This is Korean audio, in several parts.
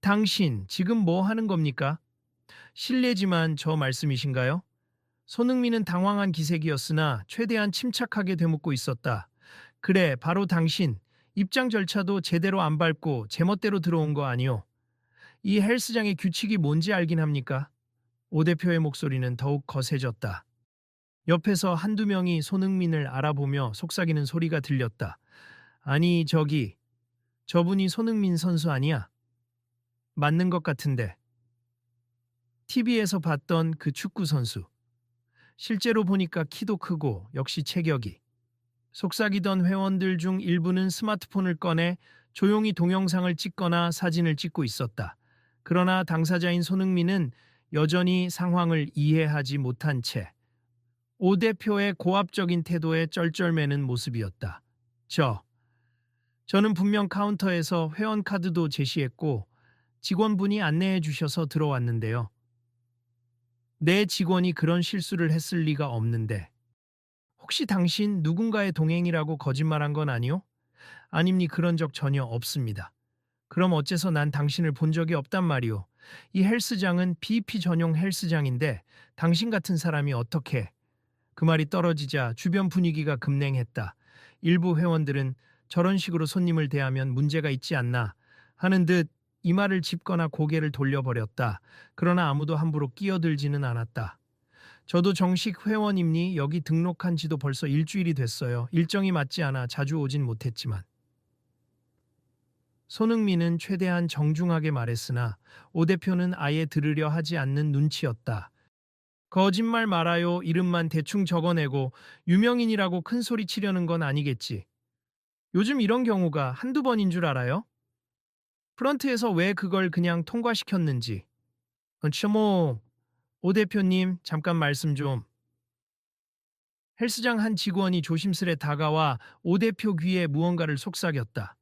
당신 지금 뭐 하는 겁니까? 실례지만 저 말씀이신가요? 손흥민은 당황한 기색이었으나 최대한 침착하게 되묻고 있었다. 그래, 바로 당신. 입장 절차도 제대로 안 밟고 제멋대로 들어온 거 아니오. 이 헬스장의 규칙이 뭔지 알긴 합니까? 오 대표의 목소리는 더욱 거세졌다. 옆에서 한두 명이 손흥민을 알아보며 속삭이는 소리가 들렸다. 아니, 저분이 손흥민 선수 아니야? 맞는 것 같은데. TV에서 봤던 그 축구 선수. 실제로 보니까 키도 크고 역시 체격이. 속삭이던 회원들 중 일부는 스마트폰을 꺼내 조용히 동영상을 찍거나 사진을 찍고 있었다. 그러나 당사자인 손흥민은 여전히 상황을 이해하지 못한 채 오 대표의 고압적인 태도에 쩔쩔매는 모습이었다. 저는 분명 카운터에서 회원 카드도 제시했고 직원분이 안내해 주셔서 들어왔는데요. 내 직원이 그런 실수를 했을 리가 없는데. 혹시 당신 누군가의 동행이라고 거짓말한 건 아니오? 아닙니, 그런 적 전혀 없습니다. 그럼 어째서 난 당신을 본 적이 없단 말이오. 이 헬스장은 BP 전용 헬스장인데 당신 같은 사람이 어떻게. 그 말이 떨어지자 주변 분위기가 급냉했다. 일부 회원들은 저런 식으로 손님을 대하면 문제가 있지 않나 하는 듯 이 말을 짚거나 고개를 돌려버렸다. 그러나 아무도 함부로 끼어들지는 않았다. 저도 정식 회원임니 여기 등록한 지도 벌써 일주일이 됐어요. 일정이 맞지 않아 자주 오진 못했지만. 손흥민은 최대한 정중하게 말했으나 오 대표는 아예 들으려 하지 않는 눈치였다. 거짓말 말아요. 이름만 대충 적어내고 유명인이라고 큰 소리 치려는 건 아니겠지. 요즘 이런 경우가 한두 번인 줄 알아요? 프런트에서 왜 그걸 그냥 통과시켰는지. 뭐, 오 대표님, 잠깐 말씀 좀. 헬스장 한 직원이 조심스레 다가와 오 대표 귀에 무언가를 속삭였다.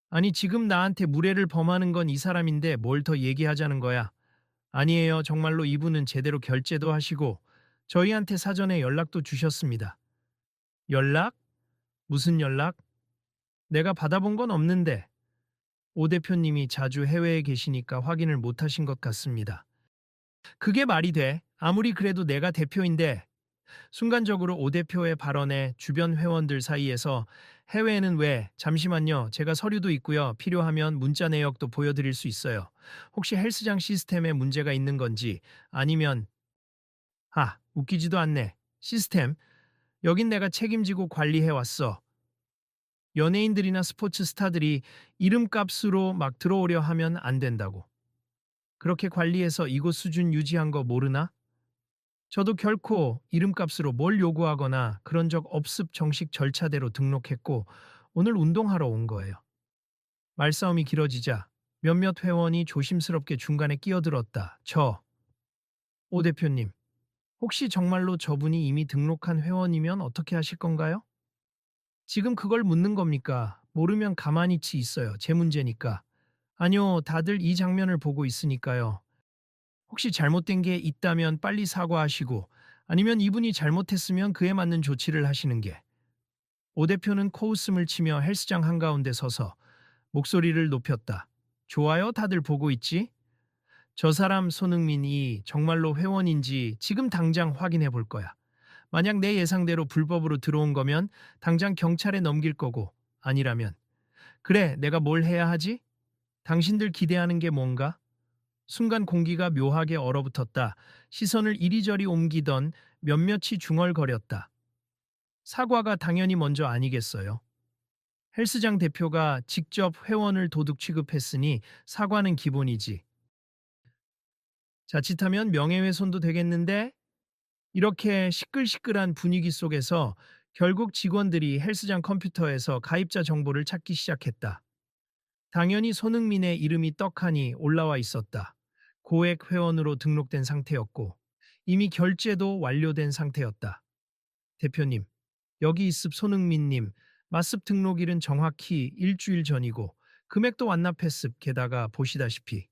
아니, 지금 나한테 무례를 범하는 건 이 사람인데 뭘 더 얘기하자는 거야. 아니에요. 정말로 이분은 제대로 결제도 하시고 저희한테 사전에 연락도 주셨습니다. 연락? 무슨 연락? 내가 받아본 건 없는데. 오 대표님이 자주 해외에 계시니까 확인을 못 하신 것 같습니다. 그게 말이 돼. 아무리 그래도 내가 대표인데. 순간적으로 오 대표의 발언에 주변 회원들 사이에서 해외에는 왜? 잠시만요. 제가 서류도 있고요. 필요하면 문자 내역도 보여드릴 수 있어요. 혹시 헬스장 시스템에 문제가 있는 건지 아니면 웃기지도 않네. 시스템. 여긴 내가 책임지고 관리해 왔어. 연예인들이나 스포츠 스타들이 이름값으로 막 들어오려 하면 안 된다고. 그렇게 관리해서 이곳 수준 유지한 거 모르나? 저도 결코 이름값으로 뭘 요구하거나 그런 적 없습. 정식 절차대로 등록했고 오늘 운동하러 온 거예요. 말싸움이 길어지자 몇몇 회원이 조심스럽게 중간에 끼어들었다. 오 대표님, 혹시 정말로 저분이 이미 등록한 회원이면 어떻게 하실 건가요? 지금 그걸 묻는 겁니까? 모르면 가만히 있어요. 제 문제니까. 아니요, 다들 이 장면을 보고 있으니까요. 혹시 잘못된 게 있다면 빨리 사과하시고 아니면 이분이 잘못했으면 그에 맞는 조치를 하시는 게. 오 대표는 코웃음을 치며 헬스장 한가운데 서서 목소리를 높였다. 좋아요, 다들 보고 있지? 저 사람 손흥민이 정말로 회원인지 지금 당장 확인해 볼 거야. 만약 내 예상대로 불법으로 들어온 거면 당장 경찰에 넘길 거고 아니라면 그래, 내가 뭘 해야 하지? 당신들 기대하는 게 뭔가? 순간 공기가 묘하게 얼어붙었다. 시선을 이리저리 옮기던 몇몇이 중얼거렸다. 사과가 당연히 먼저 아니겠어요. 헬스장 대표가 직접 회원을 도둑 취급했으니 사과는 기본이지. 자칫하면 명예훼손도 되겠는데? 이렇게 시끌시끌한 분위기 속에서 결국 직원들이 헬스장 컴퓨터에서 가입자 정보를 찾기 시작했다. 당연히 손흥민의 이름이 떡하니 올라와 있었다. 고액 회원으로 등록된 상태였고 이미 결제도 완료된 상태였다. 대표님, 여기 있습. 손흥민님, 맞습. 등록일은 정확히 일주일 전이고 금액도 완납했습. 게다가 보시다시피.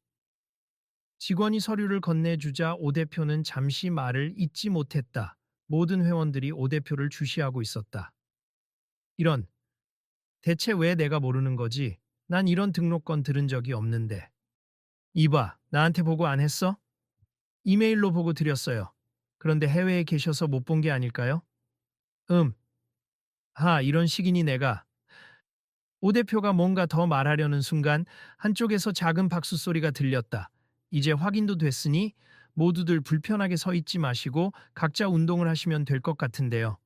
직원이 서류를 건네주자 오 대표는 잠시 말을 잇지 못했다. 모든 회원들이 오 대표를 주시하고 있었다. 이런, 대체 왜 내가 모르는 거지? 난 이런 등록건 들은 적이 없는데. 이봐, 나한테 보고 안 했어? 이메일로 보고 드렸어요. 그런데 해외에 계셔서 못 본 게 아닐까요? 음, 이런 식이니 내가. 오 대표가 뭔가 더 말하려는 순간 한쪽에서 작은 박수 소리가 들렸다. 이제 확인도 됐으니 모두들 불편하게 서 있지 마시고 각자 운동을 하시면 될 것 같은데요.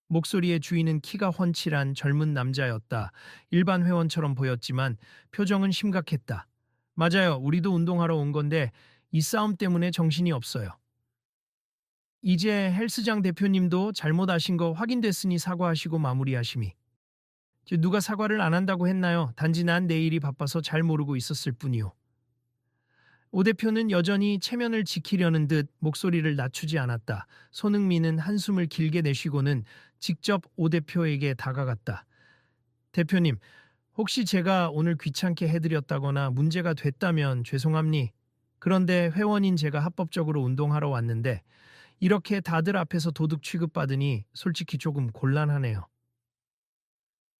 목소리의 주인은 키가 훤칠한 젊은 남자였다. 일반 회원처럼 보였지만 표정은 심각했다. 맞아요. 우리도 운동하러 온 건데 이 싸움 때문에 정신이 없어요. 이제 헬스장 대표님도 잘못 아신 거 확인됐으니 사과하시고 마무리하심이. 누가 사과를 안 한다고 했나요? 단지 난 내일이 바빠서 잘 모르고 있었을 뿐이요. 오 대표는 여전히 체면을 지키려는 듯 목소리를 낮추지 않았다. 손흥민은 한숨을 길게 내쉬고는 직접 오 대표에게 다가갔다. 대표님, 혹시 제가 오늘 귀찮게 해드렸다거나 문제가 됐다면 죄송합니. 그런데 회원인 제가 합법적으로 운동하러 왔는데 이렇게 다들 앞에서 도둑 취급받으니 솔직히 조금 곤란하네요.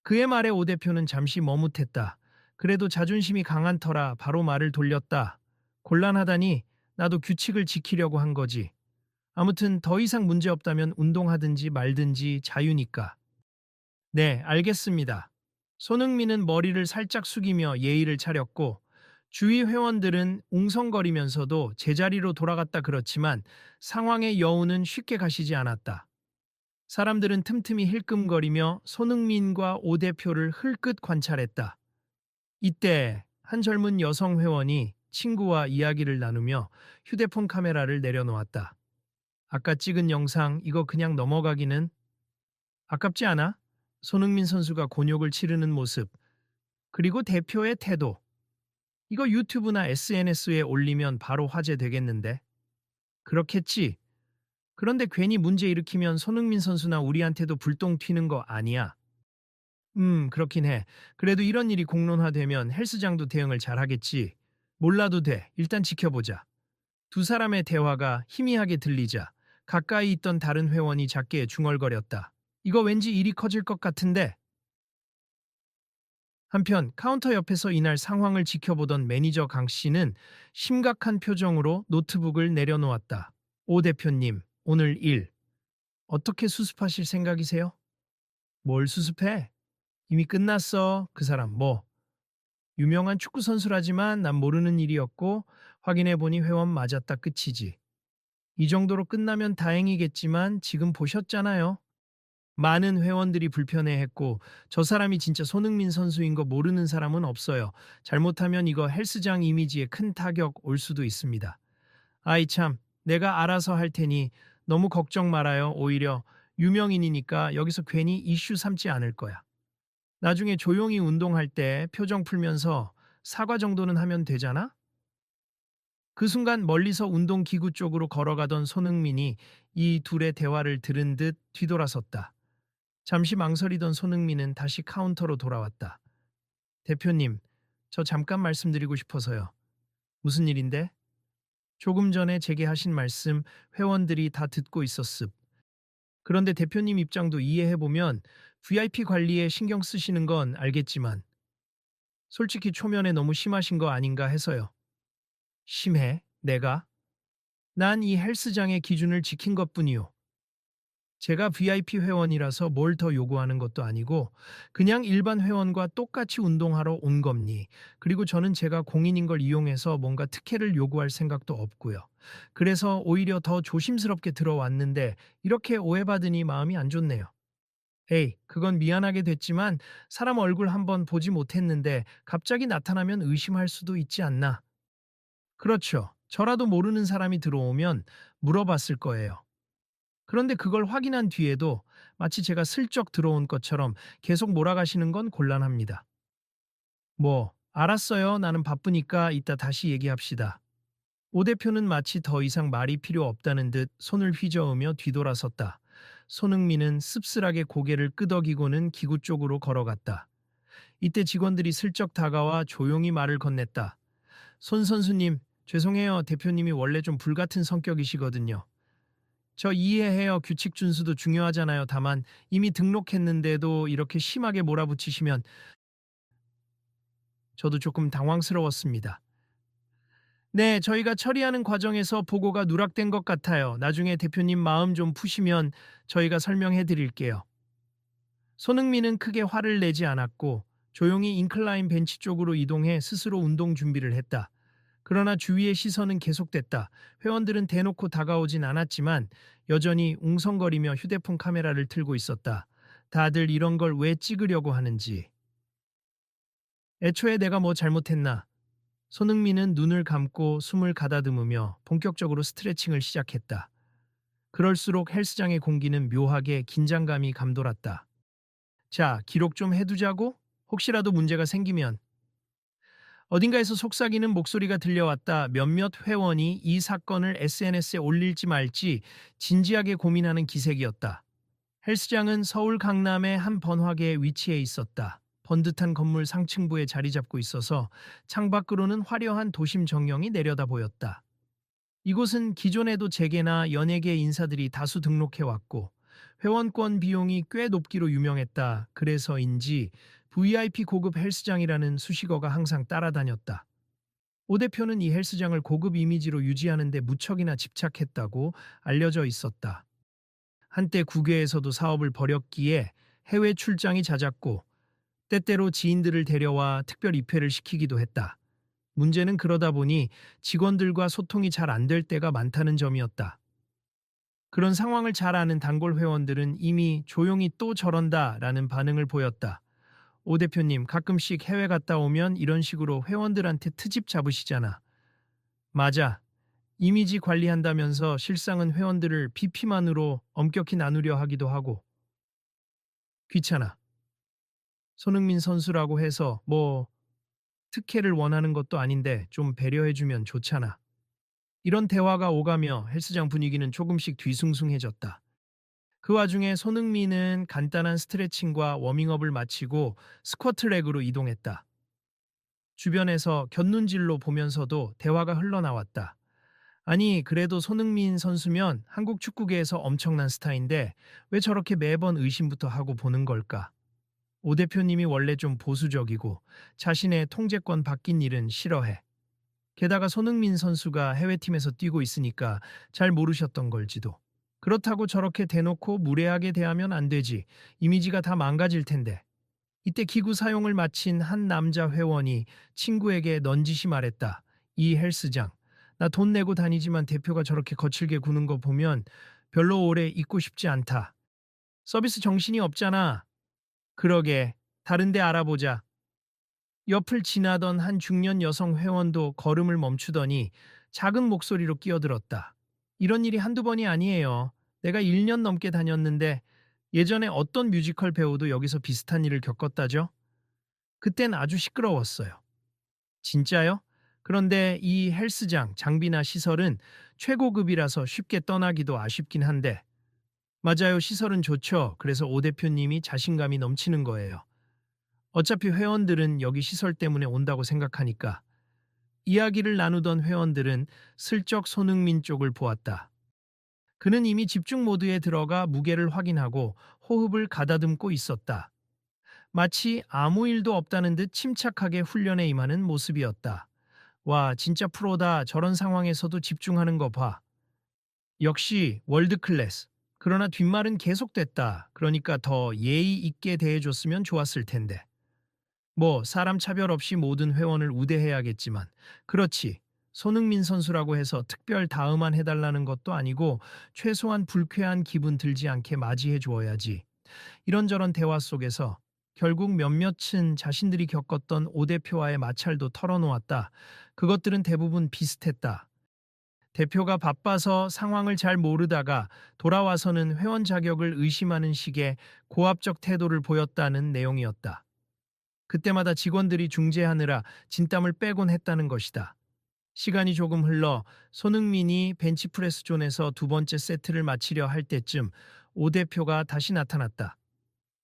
그의 말에 오 대표는 잠시 머뭇했다. 그래도 자존심이 강한 터라 바로 말을 돌렸다. 곤란하다니 나도 규칙을 지키려고 한 거지. 아무튼 더 이상 문제 없다면 운동하든지 말든지 자유니까. 네, 알겠습니다. 손흥민은 머리를 살짝 숙이며 예의를 차렸고 주위 회원들은 웅성거리면서도 제자리로 돌아갔다 그렇지만 상황의 여운은 쉽게 가시지 않았다. 사람들은 틈틈이 힐끔거리며 손흥민과 오 대표를 흘끗 관찰했다. 이때 한 젊은 여성 회원이 친구와 이야기를 나누며 휴대폰 카메라를 내려놓았다. 아까 찍은 영상 이거 그냥 넘어가기는 아깝지 않아? 손흥민 선수가 곤욕을 치르는 모습, 그리고 대표의 태도. 이거 유튜브나 SNS에 올리면 바로 화제되겠는데? 그렇겠지. 그런데 괜히 문제 일으키면 손흥민 선수나 우리한테도 불똥 튀는 거 아니야. 그렇긴 해. 그래도 이런 일이 공론화되면 헬스장도 대응을 잘하겠지. 몰라도 돼. 일단 지켜보자. 두 사람의 대화가 희미하게 들리자 가까이 있던 다른 회원이 작게 중얼거렸다. 이거 왠지 일이 커질 것 같은데. 한편 카운터 옆에서 이날 상황을 지켜보던 매니저 강 씨는 심각한 표정으로 노트북을 내려놓았다. 오 대표님, 오늘 일 어떻게 수습하실 생각이세요? 뭘 수습해? 이미 끝났어. 그 사람 뭐. 유명한 축구 선수라지만 난 모르는 일이었고 확인해보니 회원 맞았다 끝이지. 이 정도로 끝나면 다행이겠지만 지금 보셨잖아요. 많은 회원들이 불편해했고 저 사람이 진짜 손흥민 선수인 거 모르는 사람은 없어요. 잘못하면 이거 헬스장 이미지에 큰 타격 올 수도 있습니다. 아이 참, 내가 알아서 할 테니 너무 걱정 말아요. 오히려 유명인이니까 여기서 괜히 이슈 삼지 않을 거야. 나중에 조용히 운동할 때 표정 풀면서 사과 정도는 하면 되잖아? 그 순간 멀리서 운동기구 쪽으로 걸어가던 손흥민이 이 둘의 대화를 들은 듯 뒤돌아섰다. 잠시 망설이던 손흥민은 다시 카운터로 돌아왔다. 대표님, 저 잠깐 말씀드리고 싶어서요. 무슨 일인데? 조금 전에 제게 하신 말씀 회원들이 다 듣고 있었습. 그런데 대표님 입장도 이해해보면 VIP 관리에 신경 쓰시는 건 알겠지만 솔직히 초면에 너무 심하신 거 아닌가 해서요. 심해? 내가? 난 이 헬스장의 기준을 지킨 것뿐이요. 제가 VIP 회원이라서 뭘 더 요구하는 것도 아니고 그냥 일반 회원과 똑같이 운동하러 온 겁니. 그리고 저는 제가 공인인 걸 이용해서 뭔가 특혜를 요구할 생각도 없고요. 그래서 오히려 더 조심스럽게 들어왔는데 이렇게 오해받으니 마음이 안 좋네요. 에이, 그건 미안하게 됐지만 사람 얼굴 한번 보지 못했는데 갑자기 나타나면 의심할 수도 있지 않나. 그렇죠. 저라도 모르는 사람이 들어오면 물어봤을 거예요. 그런데 그걸 확인한 뒤에도 마치 제가 슬쩍 들어온 것처럼 계속 몰아가시는 건 곤란합니다. 뭐, 알았어요. 나는 바쁘니까 이따 다시 얘기합시다. 오 대표는 마치 더 이상 말이 필요 없다는 듯 손을 휘저으며 뒤돌아섰다. 손흥민은 씁쓸하게 고개를 끄덕이고는 기구 쪽으로 걸어갔다. 이때 직원들이 슬쩍 다가와 조용히 말을 건넸다. 손 선수님, 죄송해요. 대표님이 원래 좀 불같은 성격이시거든요. 저 이해해요. 규칙 준수도 중요하잖아요. 다만 이미 등록했는데도 이렇게 심하게 몰아붙이시면 저도 조금 당황스러웠습니다. 네, 저희가 처리하는 과정에서 보고가 누락된 것 같아요. 나중에 대표님 마음 좀 푸시면 저희가 설명해 드릴게요. 손흥민은 크게 화를 내지 않았고 조용히 인클라인 벤치 쪽으로 이동해 스스로 운동 준비를 했다. 그러나 주위의 시선은 계속됐다. 회원들은 대놓고 다가오진 않았지만 여전히 웅성거리며 휴대폰 카메라를 틀고 있었다. 다들 이런 걸 왜 찍으려고 하는지. 애초에 내가 뭐 잘못했나? 손흥민은 눈을 감고 숨을 가다듬으며 본격적으로 스트레칭을 시작했다. 그럴수록 헬스장의 공기는 묘하게 긴장감이 감돌았다. 자, 기록 좀 해두자고? 혹시라도 문제가 생기면. 어딘가에서 속삭이는 목소리가 들려왔다. 몇몇 회원이 이 사건을 SNS에 올릴지 말지 진지하게 고민하는 기색이었다. 헬스장은 서울 강남의 한 번화가에 위치해 있었다. 번듯한 건물 상층부에 자리 잡고 있어서 창밖으로는 화려한 도심 정령이 내려다 보였다. 이곳은 기존에도 재계나 연예계 인사들이 다수 등록해 왔고 회원권 비용이 꽤 높기로 유명했다. 그래서인지 VIP 고급 헬스장이라는 수식어가 항상 따라다녔다. 오 대표는 이 헬스장을 고급 이미지로 유지하는 데 무척이나 집착했다고 알려져 있었다. 한때 국외에서도 사업을 벌였기에 해외 출장이 잦았고 때때로 지인들을 데려와 특별 입회를 시키기도 했다. 문제는 그러다 보니 직원들과 소통이 잘 안 될 때가 많다는 점이었다. 그런 상황을 잘 아는 단골 회원들은 이미 조용히 또 저런다라는 반응을 보였다. 오 대표님, 가끔씩 해외 갔다 오면 이런 식으로 회원들한테 트집 잡으시잖아. 맞아. 이미지 관리한다면서 실상은 회원들을 BP만으로 엄격히 나누려 하기도 하고. 귀찮아. 손흥민 선수라고 해서 뭐 특혜를 원하는 것도 아닌데 좀 배려해주면 좋잖아. 이런 대화가 오가며 헬스장 분위기는 조금씩 뒤숭숭해졌다. 그 와중에 손흥민은 간단한 스트레칭과 워밍업을 마치고 스쿼트 렉으로 이동했다. 주변에서 곁눈질로 보면서도 대화가 흘러나왔다. 아니, 그래도 손흥민 선수면 한국 축구계에서 엄청난 스타인데 왜 저렇게 매번 의심부터 하고 보는 걸까? 오 대표님이 원래 좀 보수적이고 자신의 통제권 바뀐 일은 싫어해. 게다가 손흥민 선수가 해외팀에서 뛰고 있으니까 잘 모르셨던 걸지도. 그렇다고 저렇게 대놓고 무례하게 대하면 안 되지. 이미지가 다 망가질 텐데. 이때 기구 사용을 마친 한 남자 회원이 친구에게 넌지시 말했다. 이 헬스장. 나 돈 내고 다니지만 대표가 저렇게 거칠게 구는 거 보면 별로 오래 있고 싶지 않다. 서비스 정신이 없잖아. 그러게. 다른 데 알아보자. 옆을 지나던 한 중년 여성 회원도 걸음을 멈추더니 작은 목소리로 끼어들었다. 이런 일이 한두 번이 아니에요. 내가 1년 넘게 다녔는데 예전에 어떤 뮤지컬 배우도 여기서 비슷한 일을 겪었다죠? 그땐 아주 시끄러웠어요. 진짜요? 그런데 이 헬스장 장비나 시설은 최고급이라서 쉽게 떠나기도 아쉽긴 한데. 맞아요. 시설은 좋죠. 그래서 오 대표님이 자신감이 넘치는 거예요. 어차피 회원들은 여기 시설 때문에 온다고 생각하니까. 이야기를 나누던 회원들은 슬쩍 손흥민 쪽을 보았다. 그는 이미 집중 모드에 들어가 무게를 확인하고 호흡을 가다듬고 있었다. 마치 아무 일도 없다는 듯 침착하게 훈련에 임하는 모습이었다. 와, 진짜 프로다. 저런 상황에서도 집중하는 거 봐. 역시 월드 클래스. 그러나 뒷말은 계속됐다. 그러니까 더 예의 있게 대해줬으면 좋았을 텐데. 뭐 사람 차별 없이 모든 회원을 우대해야겠지만 그렇지. 손흥민 선수라고 해서 특별 다음만 해달라는 것도 아니고 최소한 불쾌한 기분 들지 않게 맞이해 주어야지. 이런저런 대화 속에서 결국 몇몇은 자신들이 겪었던 오 대표와의 마찰도 털어놓았다. 그것들은 대부분 비슷했다. 대표가 바빠서 상황을 잘 모르다가 돌아와서는 회원 자격을 의심하는 식의 고압적 태도를 보였다는 내용이었다. 그때마다 직원들이 중재하느라 진땀을 빼곤 했다는 것이다. 시간이 조금 흘러 손흥민이 벤치프레스 존에서 두 번째 세트를 마치려 할 때쯤 오 대표가 다시 나타났다.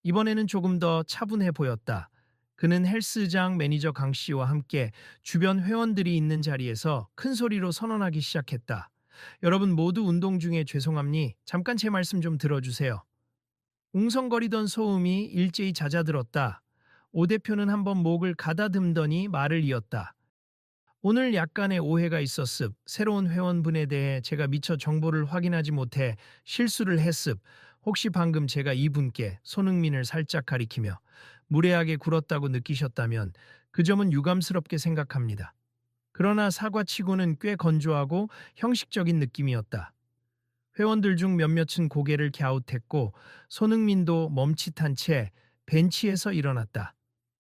이번에는 조금 더 차분해 보였다. 그는 헬스장 매니저 강 씨와 함께 주변 회원들이 있는 자리에서 큰 소리로 선언하기 시작했다. 여러분 모두 운동 중에 죄송합니? 잠깐 제 말씀 좀 들어주세요. 웅성거리던 소음이 일제히 잦아들었다. 오 대표는 한번 목을 가다듬더니 말을 이었다. 오늘 약간의 오해가 있었습. 새로운 회원분에 대해 제가 미처 정보를 확인하지 못해 실수를 했습. 혹시 방금 제가 이분께 손흥민을 살짝 가리키며 무례하게 굴었다고 느끼셨다면 그 점은 유감스럽게 생각합니다. 그러나 사과치고는 꽤 건조하고 형식적인 느낌이었다. 회원들 중 몇몇은 고개를 갸웃했고 손흥민도 멈칫한 채 벤치에서 일어났다.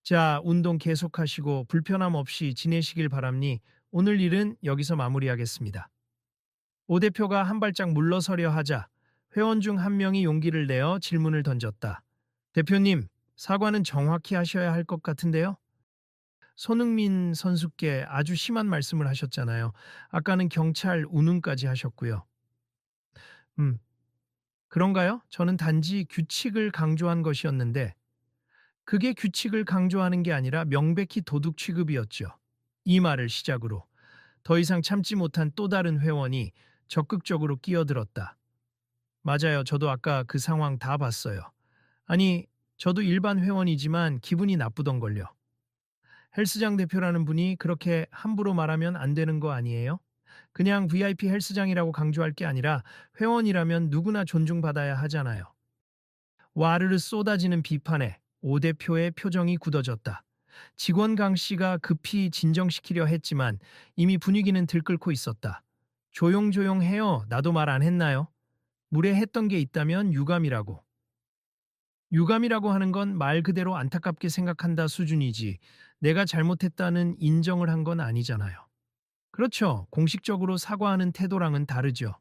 자, 운동 계속하시고 불편함 없이 지내시길 바랍니. 오늘 일은 여기서 마무리하겠습니다. 오 대표가 한 발짝 물러서려 하자 회원 중 한 명이 용기를 내어 질문을 던졌다. 대표님, 사과는 정확히 하셔야 할 것 같은데요? 손흥민 선수께 아주 심한 말씀을 하셨잖아요. 아까는 경찰 운운까지 하셨고요. 음, 그런가요? 저는 단지 규칙을 강조한 것이었는데 그게 규칙을 강조하는 게 아니라 명백히 도둑 취급이었죠. 이 말을 시작으로 더 이상 참지 못한 또 다른 회원이 적극적으로 끼어들었다. 맞아요. 저도 아까 그 상황 다 봤어요. 아니, 저도 일반 회원이지만 기분이 나쁘던걸요. 헬스장 대표라는 분이 그렇게 함부로 말하면 안 되는 거 아니에요? 그냥 VIP 헬스장이라고 강조할 게 아니라 회원이라면 누구나 존중받아야 하잖아요. 와르르 쏟아지는 비판에 오 대표의 표정이 굳어졌다. 직원 강 씨가 급히 진정시키려 했지만 이미 분위기는 들끓고 있었다. 조용조용 해요. 나도 말 안 했나요? 무례했던 게 있다면 유감이라고. 유감이라고 하는 건 말 그대로 안타깝게 생각한다 수준이지 내가 잘못했다는 인정을 한 건 아니잖아요. 그렇죠. 공식적으로 사과하는 태도랑은 다르죠.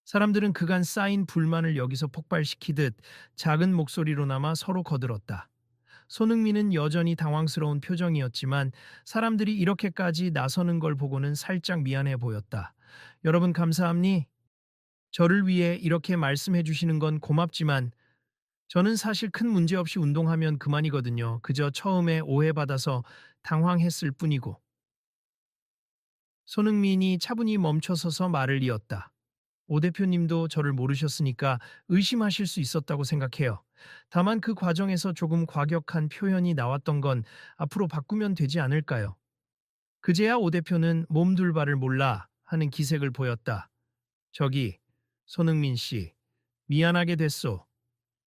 사람들은 그간 쌓인 불만을 여기서 폭발시키듯 작은 목소리로나마 서로 거들었다. 손흥민은 여전히 당황스러운 표정이었지만 사람들이 이렇게까지 나서는 걸 보고는 살짝 미안해 보였다. 여러분 감사합니? 저를 위해 이렇게 말씀해 주시는 건 고맙지만 저는 사실 큰 문제 없이 운동하면 그만이거든요. 그저 처음에 오해받아서 당황했을 뿐이고. 손흥민이 차분히 멈춰서서 말을 이었다. 오 대표님도 저를 모르셨으니까 의심하실 수 있었다고 생각해요. 다만 그 과정에서 조금 과격한 표현이 나왔던 건 앞으로 바꾸면 되지 않을까요? 그제야 오 대표는 몸둘 바를 몰라 하는 기색을 보였다. 저기, 손흥민 씨, 미안하게 됐소.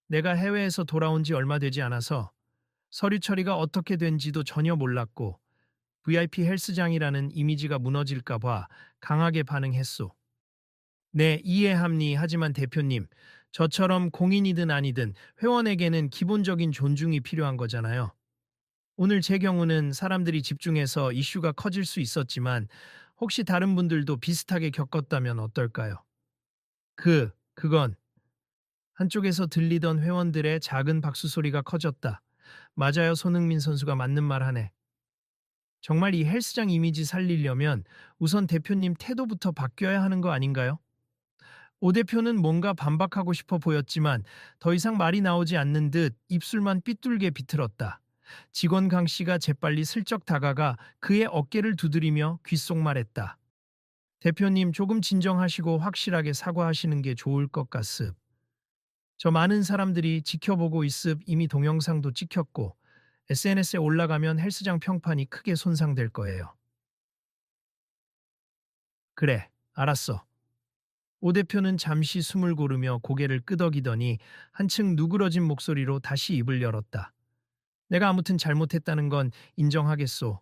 내가 해외에서 돌아온 지 얼마 되지 않아서 서류 처리가 어떻게 된지도 전혀 몰랐고 VIP 헬스장이라는 이미지가 무너질까 봐 강하게 반응했소. 네, 이해합니. 하지만 대표님, 저처럼 공인이든 아니든 회원에게는 기본적인 존중이 필요한 거잖아요. 오늘 제 경우는 사람들이 집중해서 이슈가 커질 수 있었지만 혹시 다른 분들도 비슷하게 겪었다면 어떨까요? 그건 한쪽에서 들리던 회원들의 작은 박수 소리가 커졌다. 맞아요, 손흥민 선수가 맞는 말 하네. 정말 이 헬스장 이미지 살리려면 우선 대표님 태도부터 바뀌어야 하는 거 아닌가요? 오 대표는 뭔가 반박하고 싶어 보였지만 더 이상 말이 나오지 않는 듯 입술만 삐뚤게 비틀었다. 직원 강 씨가 재빨리 슬쩍 다가가 그의 어깨를 두드리며 귓속말했다. 대표님 조금 진정하시고 확실하게 사과하시는 게 좋을 것 같습. 저 많은 사람들이 지켜보고 있습. 이미 동영상도 찍혔고 SNS에 올라가면 헬스장 평판이 크게 손상될 거예요. 그래, 알았어. 오 대표는 잠시 숨을 고르며 고개를 끄덕이더니 한층 누그러진 목소리로 다시 입을 열었다. 내가 아무튼 잘못했다는 건 인정하겠소.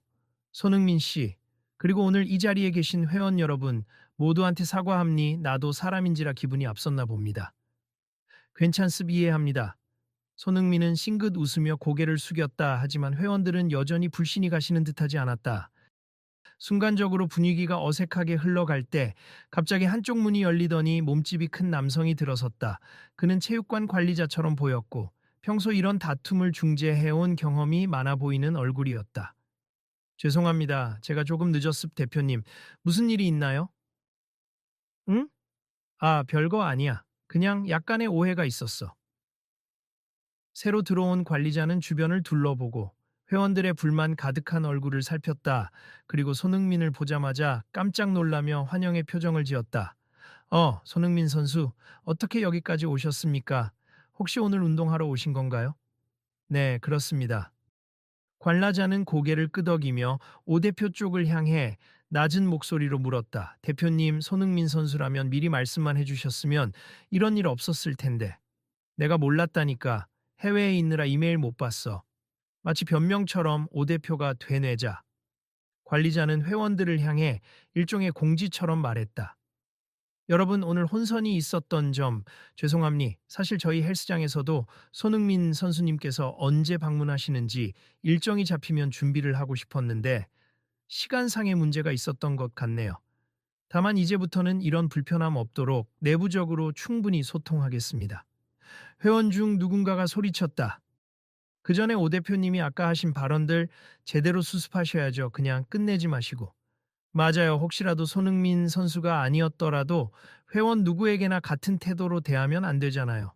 손흥민 씨, 그리고 오늘 이 자리에 계신 회원 여러분 모두한테 사과합니. 나도 사람인지라 기분이 앞섰나 봅니다. 괜찮습 이해합니다. 손흥민은 싱긋 웃으며 고개를 숙였다. 하지만 회원들은 여전히 불신이 가시는 듯하지 않았다. 순간적으로 분위기가 어색하게 흘러갈 때 갑자기 한쪽 문이 열리더니 몸집이 큰 남성이 들어섰다. 그는 체육관 관리자처럼 보였고 평소 이런 다툼을 중재해온 경험이 많아 보이는 얼굴이었다. 죄송합니다. 제가 조금 늦었습 대표님. 무슨 일이 있나요? 응? 아, 별거 아니야. 그냥 약간의 오해가 있었어. 새로 들어온 관리자는 주변을 둘러보고 회원들의 불만 가득한 얼굴을 살폈다. 그리고 손흥민을 보자마자 깜짝 놀라며 환영의 표정을 지었다. 손흥민 선수, 어떻게 여기까지 오셨습니까? 혹시 오늘 운동하러 오신 건가요? 네, 그렇습니다. 관라자는 고개를 끄덕이며 오 대표 쪽을 향해 낮은 목소리로 물었다. 대표님, 손흥민 선수라면 미리 말씀만 해주셨으면 이런 일 없었을 텐데. 내가 몰랐다니까. 해외에 있느라 이메일 못 봤어. 마치 변명처럼 오 대표가 되뇌자. 관리자는 회원들을 향해 일종의 공지처럼 말했다. 여러분, 오늘 혼선이 있었던 점 죄송합니. 사실 저희 헬스장에서도 손흥민 선수님께서 언제 방문하시는지 일정이 잡히면 준비를 하고 싶었는데 시간상의 문제가 있었던 것 같네요. 다만 이제부터는 이런 불편함 없도록 내부적으로 충분히 소통하겠습니다. 회원 중 누군가가 소리쳤다. 그 전에 오 대표님이 아까 하신 발언들 제대로 수습하셔야죠. 그냥 끝내지 마시고. 맞아요. 혹시라도 손흥민 선수가 아니었더라도 회원 누구에게나 같은 태도로 대하면 안 되잖아요.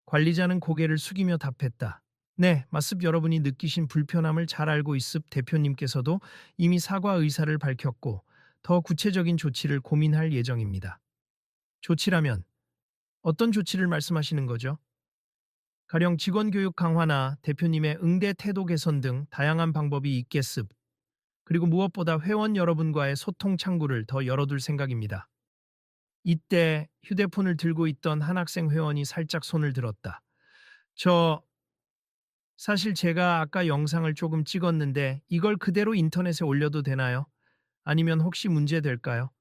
관리자는 고개를 숙이며 답했다. 네, 맞습. 여러분이 느끼신 불편함을 잘 알고 있습. 대표님께서도 이미 사과 의사를 밝혔고 더 구체적인 조치를 고민할 예정입니다. 조치라면 어떤 조치를 말씀하시는 거죠? 가령 직원 교육 강화나 대표님의 응대 태도 개선 등 다양한 방법이 있겠습. 그리고 무엇보다 회원 여러분과의 소통 창구를 더 열어둘 생각입니다. 이때 휴대폰을 들고 있던 한 학생 회원이 살짝 손을 들었다. 저 사실 제가 아까 영상을 조금 찍었는데 이걸 그대로 인터넷에 올려도 되나요? 아니면 혹시 문제 될까요?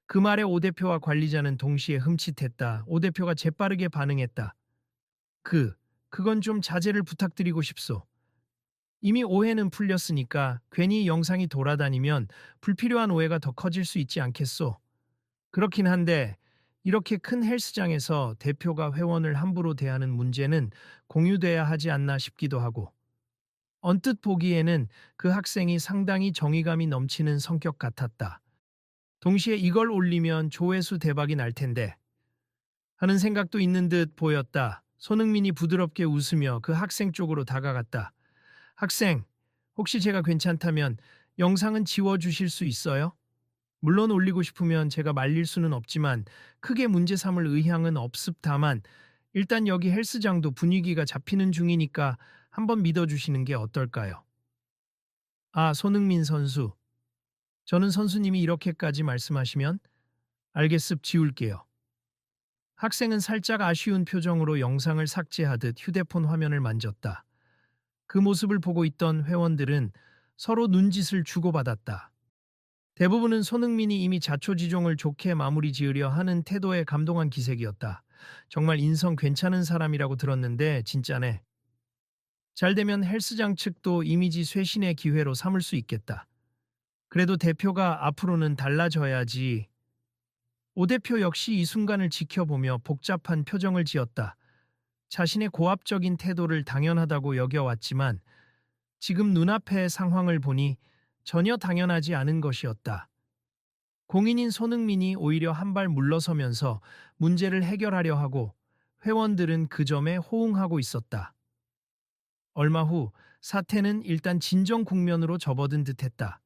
그 말에 오 대표와 관리자는 동시에 흠칫했다. 오 대표가 재빠르게 반응했다. 그건 좀 자제를 부탁드리고 싶소. 이미 오해는 풀렸으니까 괜히 영상이 돌아다니면 불필요한 오해가 더 커질 수 있지 않겠소? 그렇긴 한데 이렇게 큰 헬스장에서 대표가 회원을 함부로 대하는 문제는 공유돼야 하지 않나 싶기도 하고 언뜻 보기에는 그 학생이 상당히 정의감이 넘치는 성격 같았다. 동시에 이걸 올리면 조회수 대박이 날 텐데 하는 생각도 있는 듯 보였다. 손흥민이 부드럽게 웃으며 그 학생 쪽으로 다가갔다. 학생, 혹시 제가 괜찮다면 영상은 지워주실 수 있어요? 물론 올리고 싶으면 제가 말릴 수는 없지만 크게 문제 삼을 의향은 없습다만 일단 여기 헬스장도 분위기가 잡히는 중이니까 한번 믿어주시는 게 어떨까요? 아, 손흥민 선수. 저는 선수님이 이렇게까지 말씀하시면 알겠습 지울게요. 학생은 살짝 아쉬운 표정으로 영상을 삭제하듯 휴대폰 화면을 만졌다. 그 모습을 보고 있던 회원들은 서로 눈짓을 주고받았다. 대부분은 손흥민이 이미 자초지종을 좋게 마무리 지으려 하는 태도에 감동한 기색이었다. 정말 인성 괜찮은 사람이라고 들었는데 진짜네. 잘 되면 헬스장 측도 이미지 쇄신의 기회로 삼을 수 있겠다. 그래도 대표가 앞으로는 달라져야지. 오 대표 역시 이 순간을 지켜보며 복잡한 표정을 지었다. 자신의 고압적인 태도를 당연하다고 여겨왔지만 지금 눈앞의 상황을 보니 전혀 당연하지 않은 것이었다. 공인인 손흥민이 오히려 한 발 물러서면서 문제를 해결하려 하고 회원들은 그 점에 호응하고 있었다. 얼마 후 사태는 일단 진정 국면으로 접어든 듯했다.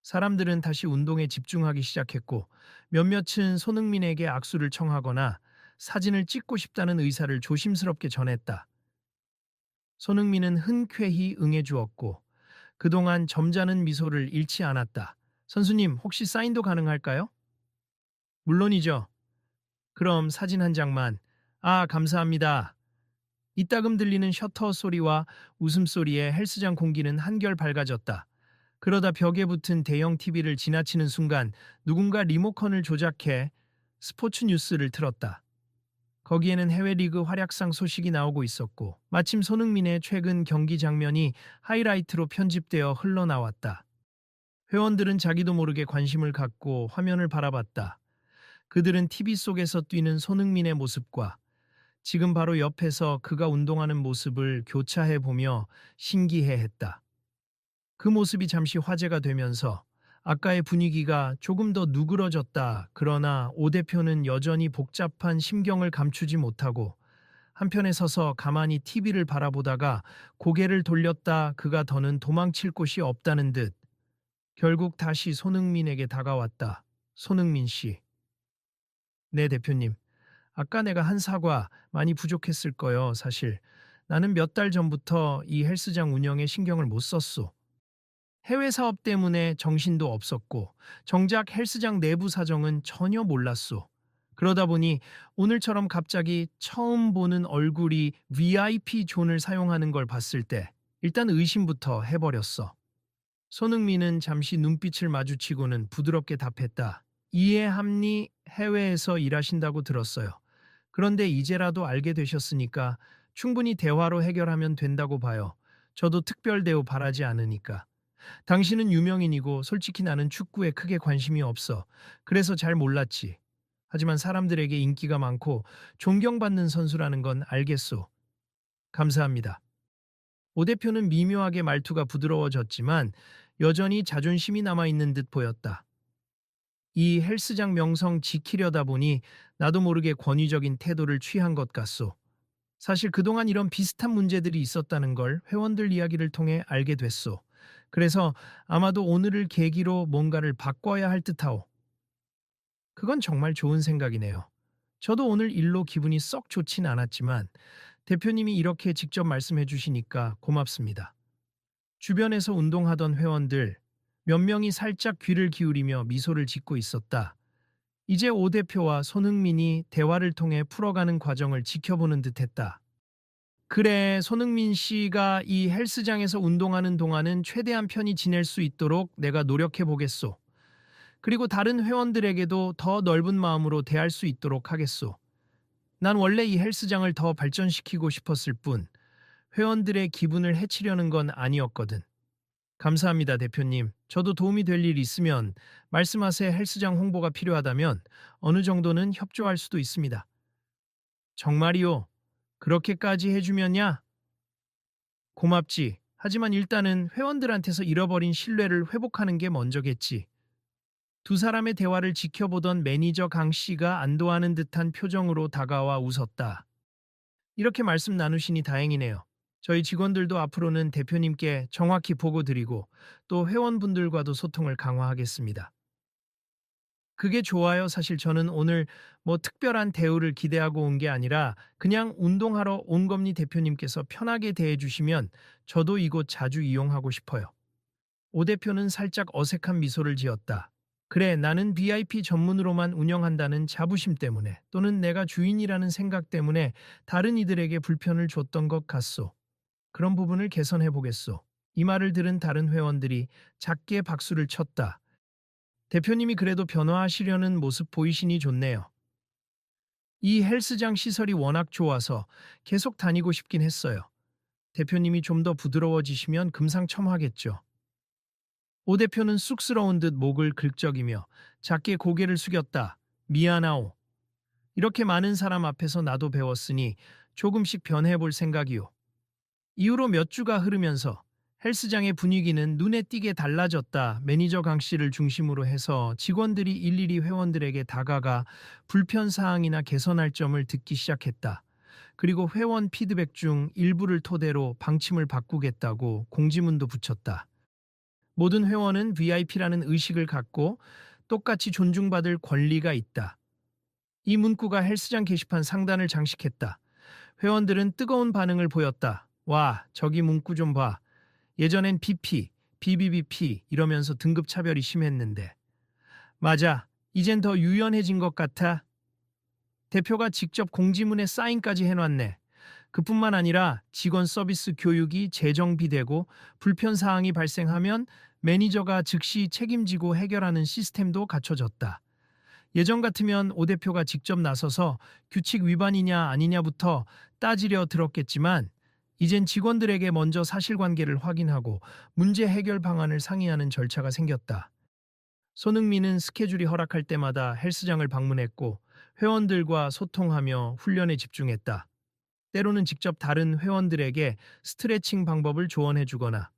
사람들은 다시 운동에 집중하기 시작했고 몇몇은 손흥민에게 악수를 청하거나 사진을 찍고 싶다는 의사를 조심스럽게 전했다. 손흥민은 흔쾌히 응해주었고 그동안 점잖은 미소를 잃지 않았다. 선수님, 혹시 사인도 가능할까요? 물론이죠. 그럼 사진 한 장만. 아, 감사합니다. 이따금 들리는 셔터 소리와 웃음소리에 헬스장 공기는 한결 밝아졌다. 그러다 벽에 붙은 대형 TV를 지나치는 순간 누군가 리모컨을 조작해 스포츠 뉴스를 틀었다. 거기에는 해외 리그 활약상 소식이 나오고 있었고 마침 손흥민의 최근 경기 장면이 하이라이트로 편집되어 흘러나왔다. 회원들은 자기도 모르게 관심을 갖고 화면을 바라봤다. 그들은 TV 속에서 뛰는 손흥민의 모습과 지금 바로 옆에서 그가 운동하는 모습을 교차해 보며 신기해했다. 그 모습이 잠시 화제가 되면서 아까의 분위기가 조금 더 누그러졌다. 그러나 오 대표는 여전히 복잡한 심경을 감추지 못하고 한편에 서서 가만히 TV를 바라보다가 고개를 돌렸다. 그가 더는 도망칠 곳이 없다는 듯 결국 다시 손흥민에게 다가왔다. 손흥민 씨. 네, 대표님. 아까 내가 한 사과 많이 부족했을 거요, 사실. 나는 몇 달 전부터 이 헬스장 운영에 신경을 못 썼소. 해외 사업 때문에 정신도 없었고 정작 헬스장 내부 사정은 전혀 몰랐소. 그러다 보니 오늘처럼 갑자기 처음 보는 얼굴이 VIP 존을 사용하는 걸 봤을 때 일단 의심부터 해버렸어. 손흥민은 잠시 눈빛을 마주치고는 부드럽게 답했다. 이해합니? 해외에서 일하신다고 들었어요. 그런데 이제라도 알게 되셨으니까 충분히 대화로 해결하면 된다고 봐요. 저도 특별 대우 바라지 않으니까. 당신은 유명인이고 솔직히 나는 축구에 크게 관심이 없어. 그래서 잘 몰랐지. 하지만 사람들에게 인기가 많고 존경받는 선수라는 건 알겠소. 감사합니다. 오 대표는 미묘하게 말투가 부드러워졌지만 여전히 자존심이 남아있는 듯 보였다. 이 헬스장 명성 지키려다 보니 나도 모르게 권위적인 태도를 취한 것 같소. 사실 그동안 이런 비슷한 문제들이 있었다는 걸 회원들 이야기를 통해 알게 됐소. 그래서 아마도 오늘을 계기로 뭔가를 바꿔야 할 듯하오. 그건 정말 좋은 생각이네요. 저도 오늘 일로 기분이 썩 좋진 않았지만 대표님이 이렇게 직접 말씀해 주시니까 고맙습니다. 주변에서 운동하던 회원들 몇 명이 살짝 귀를 기울이며 미소를 짓고 있었다. 이제 오 대표와 손흥민이 대화를 통해 풀어가는 과정을 지켜보는 듯했다. 그래, 손흥민 씨가 이 헬스장에서 운동하는 동안은 최대한 편히 지낼 수 있도록 내가 노력해 보겠소. 그리고 다른 회원들에게도 더 넓은 마음으로 대할 수 있도록 하겠소. 난 원래 이 헬스장을 더 발전시키고 싶었을 뿐 회원들의 기분을 해치려는 건 아니었거든. 감사합니다, 대표님. 저도 도움이 될 일 있으면 말씀하세. 헬스장 홍보가 필요하다면 어느 정도는 협조할 수도 있습니다. 정말이요? 그렇게까지 해주면야? 고맙지. 하지만 일단은 회원들한테서 잃어버린 신뢰를 회복하는 게 먼저겠지. 두 사람의 대화를 지켜보던 매니저 강 씨가 안도하는 듯한 표정으로 다가와 웃었다. 이렇게 말씀 나누시니 다행이네요. 저희 직원들도 앞으로는 대표님께 정확히 보고 드리고 또 회원분들과도 소통을 강화하겠습니다. 그게 좋아요. 사실 저는 오늘 뭐 특별한 대우를 기대하고 온 게 아니라 그냥 운동하러 온 겁니. 대표님께서 편하게 대해 주시면 저도 이곳 자주 이용하고 싶어요. 오 대표는 살짝 어색한 미소를 지었다. 그래, 나는 VIP 전문으로만 운영한다는 자부심 때문에 또는 내가 주인이라는 생각 때문에 다른 이들에게 불편을 줬던 것 같소. 그런 부분을 개선해 보겠소. 이 말을 들은 다른 회원들이 작게 박수를 쳤다. 대표님이 그래도 변화하시려는 모습 보이시니 좋네요. 이 헬스장 시설이 워낙 좋아서 계속 다니고 싶긴 했어요. 대표님이 좀 더 부드러워지시면 금상첨화겠죠. 오 대표는 쑥스러운 듯 목을 긁적이며 작게 고개를 숙였다. 미안하오. 이렇게 많은 사람 앞에서 나도 배웠으니 조금씩 변해볼 생각이오. 이후로 몇 주가 흐르면서 헬스장의 분위기는 눈에 띄게 달라졌다. 매니저 강 씨를 중심으로 해서 직원들이 일일이 회원들에게 다가가 불편 사항이나 개선할 점을 듣기 시작했다. 그리고 회원 피드백 중 일부를 토대로 방침을 바꾸겠다고 공지문도 붙였다. 모든 회원은 VIP라는 의식을 갖고 똑같이 존중받을 권리가 있다. 이 문구가 헬스장 게시판 상단을 장식했다. 회원들은 뜨거운 반응을 보였다. 와, 저기 문구 좀 봐. 예전엔 BP, BBBP 이러면서 등급 차별이 심했는데. 맞아, 이젠 더 유연해진 것 같아. 대표가 직접 공지문에 사인까지 해놨네. 그뿐만 아니라 직원 서비스 교육이 재정비되고 불편 사항이 발생하면 매니저가 즉시 책임지고 해결하는 시스템도 갖춰졌다. 예전 같으면 오 대표가 직접 나서서 규칙 위반이냐 아니냐부터 따지려 들었겠지만 이젠 직원들에게 먼저 사실관계를 확인하고 문제 해결 방안을 상의하는 절차가 생겼다. 손흥민은 스케줄이 허락할 때마다 헬스장을 방문했고 회원들과 소통하며 훈련에 집중했다. 때로는 직접 다른 회원들에게 스트레칭 방법을 조언해 주거나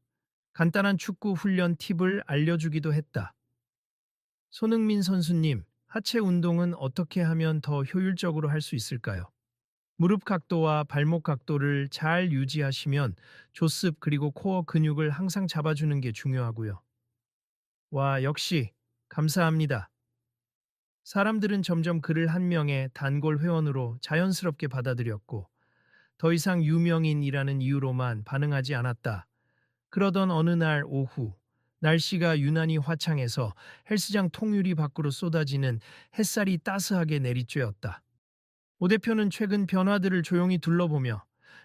간단한 축구 훈련 팁을 알려주기도 했다. 손흥민 선수님, 하체 운동은 어떻게 하면 더 효율적으로 할 수 있을까요? 무릎 각도와 발목 각도를 잘 유지하시면 조습 그리고 코어 근육을 항상 잡아주는 게 중요하고요. 와, 역시 감사합니다. 사람들은 점점 그를 한 명의 단골 회원으로 자연스럽게 받아들였고 더 이상 유명인이라는 이유로만 반응하지 않았다. 그러던 어느 날 오후 날씨가 유난히 화창해서 헬스장 통유리 밖으로 쏟아지는 햇살이 따스하게 내리쬐었다. 오 대표는 최근 변화들을 조용히 둘러보며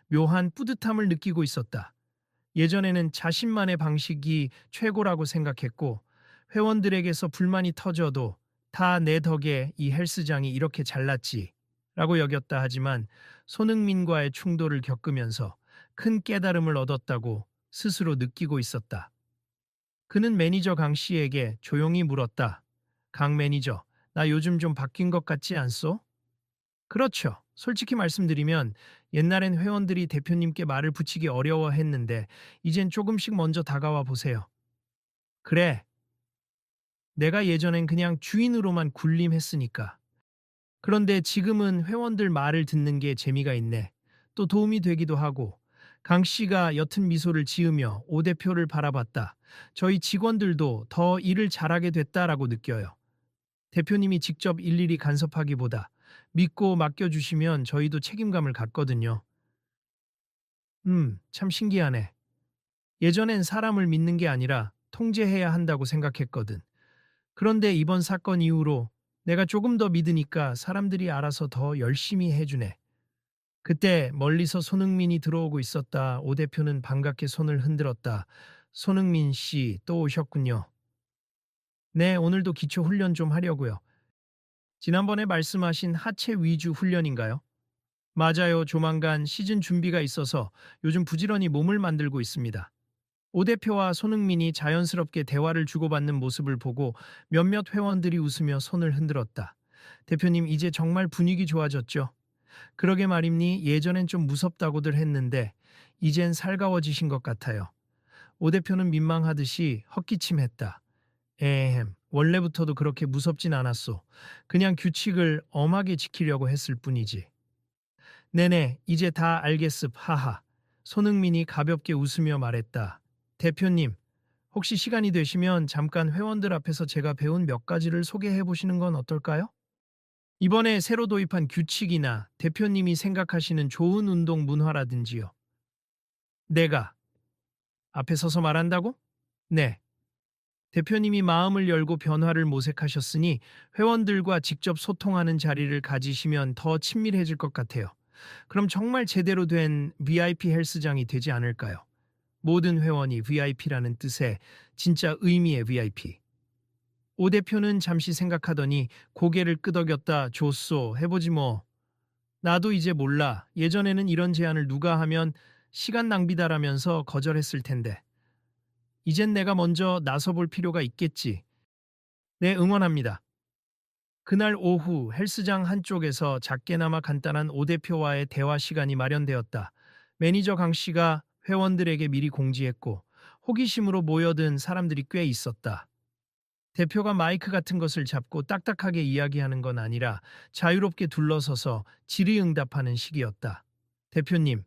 묘한 뿌듯함을 느끼고 있었다. 예전에는 자신만의 방식이 최고라고 생각했고 회원들에게서 불만이 터져도 다 내 덕에 이 헬스장이 이렇게 잘났지 라고 여겼다. 하지만 손흥민과의 충돌을 겪으면서 큰 깨달음을 얻었다고 스스로 느끼고 있었다. 그는 매니저 강 씨에게 조용히 물었다. 강 매니저, 나 요즘 좀 바뀐 것 같지 않소? 그렇죠. 솔직히 말씀드리면 옛날엔 회원들이 대표님께 말을 붙이기 어려워했는데 이젠 조금씩 먼저 다가와 보세요. 그래, 내가 예전엔 그냥 주인으로만 군림했으니까. 그런데 지금은 회원들 말을 듣는 게 재미가 있네. 또 도움이 되기도 하고. 강 씨가 옅은 미소를 지으며 오 대표를 바라봤다. 저희 직원들도 더 일을 잘하게 됐다라고 느껴요. 대표님이 직접 일일이 간섭하기보다 믿고 맡겨주시면 저희도 책임감을 갖거든요. 참 신기하네. 예전엔 사람을 믿는 게 아니라 통제해야 한다고 생각했거든. 그런데 이번 사건 이후로 내가 조금 더 믿으니까 사람들이 알아서 더 열심히 해주네. 그때 멀리서 손흥민이 들어오고 있었다. 오 대표는 반갑게 손을 흔들었다. 손흥민 씨 또 오셨군요. 네, 오늘도 기초 훈련 좀 하려고요. 지난번에 말씀하신 하체 위주 훈련인가요? 맞아요. 조만간 시즌 준비가 있어서 요즘 부지런히 몸을 만들고 있습니다. 오 대표와 손흥민이 자연스럽게 대화를 주고받는 모습을 보고 몇몇 회원들이 웃으며 손을 흔들었다. 대표님, 이제 정말 분위기 좋아졌죠? 그러게 말입니. 예전엔 좀 무섭다고들 했는데 이젠 살가워지신 것 같아요. 오 대표는 민망하듯이 헛기침했다. 원래부터도 그렇게 무섭진 않았소. 그냥 규칙을 엄하게 지키려고 했을 뿐이지. 네네, 이제 다 알겠습. 하하. 손흥민이 가볍게 웃으며 말했다. 대표님, 혹시 시간이 되시면 잠깐 회원들 앞에서 제가 배운 몇 가지를 소개해 보시는 건 어떨까요? 이번에 새로 도입한 규칙이나 대표님이 생각하시는 좋은 운동 문화라든지요. 내가 앞에 서서 말한다고? 네. 대표님이 마음을 열고 변화를 모색하셨으니 회원들과 직접 소통하는 자리를 가지시면 더 친밀해질 것 같아요. 그럼 정말 제대로 된 VIP 헬스장이 되지 않을까요? 모든 회원이 VIP라는 뜻의 진짜 의미의 VIP. 오 대표는 잠시 생각하더니 고개를 끄덕였다. 좋소. 해보지 뭐. 나도 이제 몰라. 예전에는 이런 제안을 누가 하면 시간 낭비다라면서 거절했을 텐데. 이젠 내가 먼저 나서볼 필요가 있겠지. 네, 응원합니다. 그날 오후 헬스장 한쪽에서 작게나마 간단한 오 대표와의 대화 시간이 마련되었다. 매니저 강 씨가 회원들에게 미리 공지했고 호기심으로 모여든 사람들이 꽤 있었다. 대표가 마이크 같은 것을 잡고 딱딱하게 이야기하는 건 아니라 자유롭게 둘러서서 질의응답하는 시기였다. 대표님,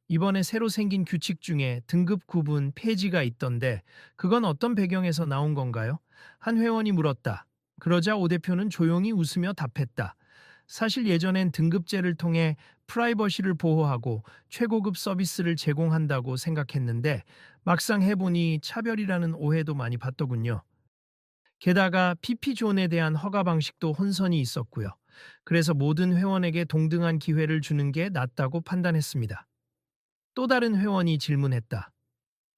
이번에 새로 생긴 규칙 중에 등급 구분 폐지가 있던데 그건 어떤 배경에서 나온 건가요? 한 회원이 물었다. 그러자 오 대표는 조용히 웃으며 답했다. 사실 예전엔 등급제를 통해 프라이버시를 보호하고 최고급 서비스를 제공한다고 생각했는데 막상 해보니 차별이라는 오해도 많이 받더군요. 게다가 PP존에 대한 허가 방식도 혼선이 있었고요. 그래서 모든 회원에게 동등한 기회를 주는 게 낫다고 판단했습니다. 또 다른 회원이 질문했다.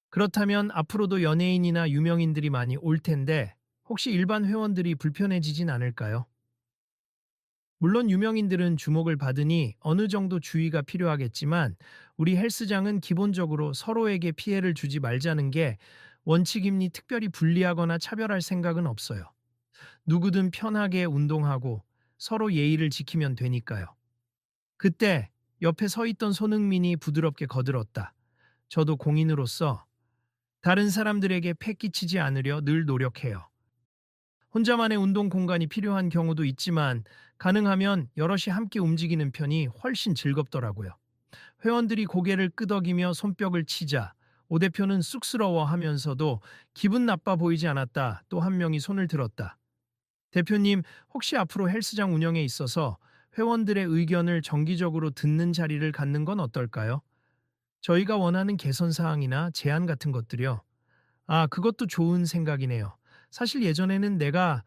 그렇다면 앞으로도 연예인이나 유명인들이 많이 올 텐데 혹시 일반 회원들이 불편해지진 않을까요? 물론 유명인들은 주목을 받으니 어느 정도 주의가 필요하겠지만 우리 헬스장은 기본적으로 서로에게 피해를 주지 말자는 게 원칙임니 특별히 분리하거나 차별할 생각은 없어요. 누구든 편하게 운동하고 서로 예의를 지키면 되니까요. 그때 옆에 서 있던 손흥민이 부드럽게 거들었다. 저도 공인으로서 다른 사람들에게 패 끼치지 않으려 늘 노력해요. 혼자만의 운동 공간이 필요한 경우도 있지만 가능하면 여럿이 함께 움직이는 편이 훨씬 즐겁더라고요. 회원들이 고개를 끄덕이며 손뼉을 치자 오 대표는 쑥스러워하면서도 기분 나빠 보이지 않았다. 또 한 명이 손을 들었다. 대표님, 혹시 앞으로 헬스장 운영에 있어서 회원들의 의견을 정기적으로 듣는 자리를 갖는 건 어떨까요? 저희가 원하는 개선 사항이나 제안 같은 것들이요. 아, 그것도 좋은 생각이네요. 사실 예전에는 내가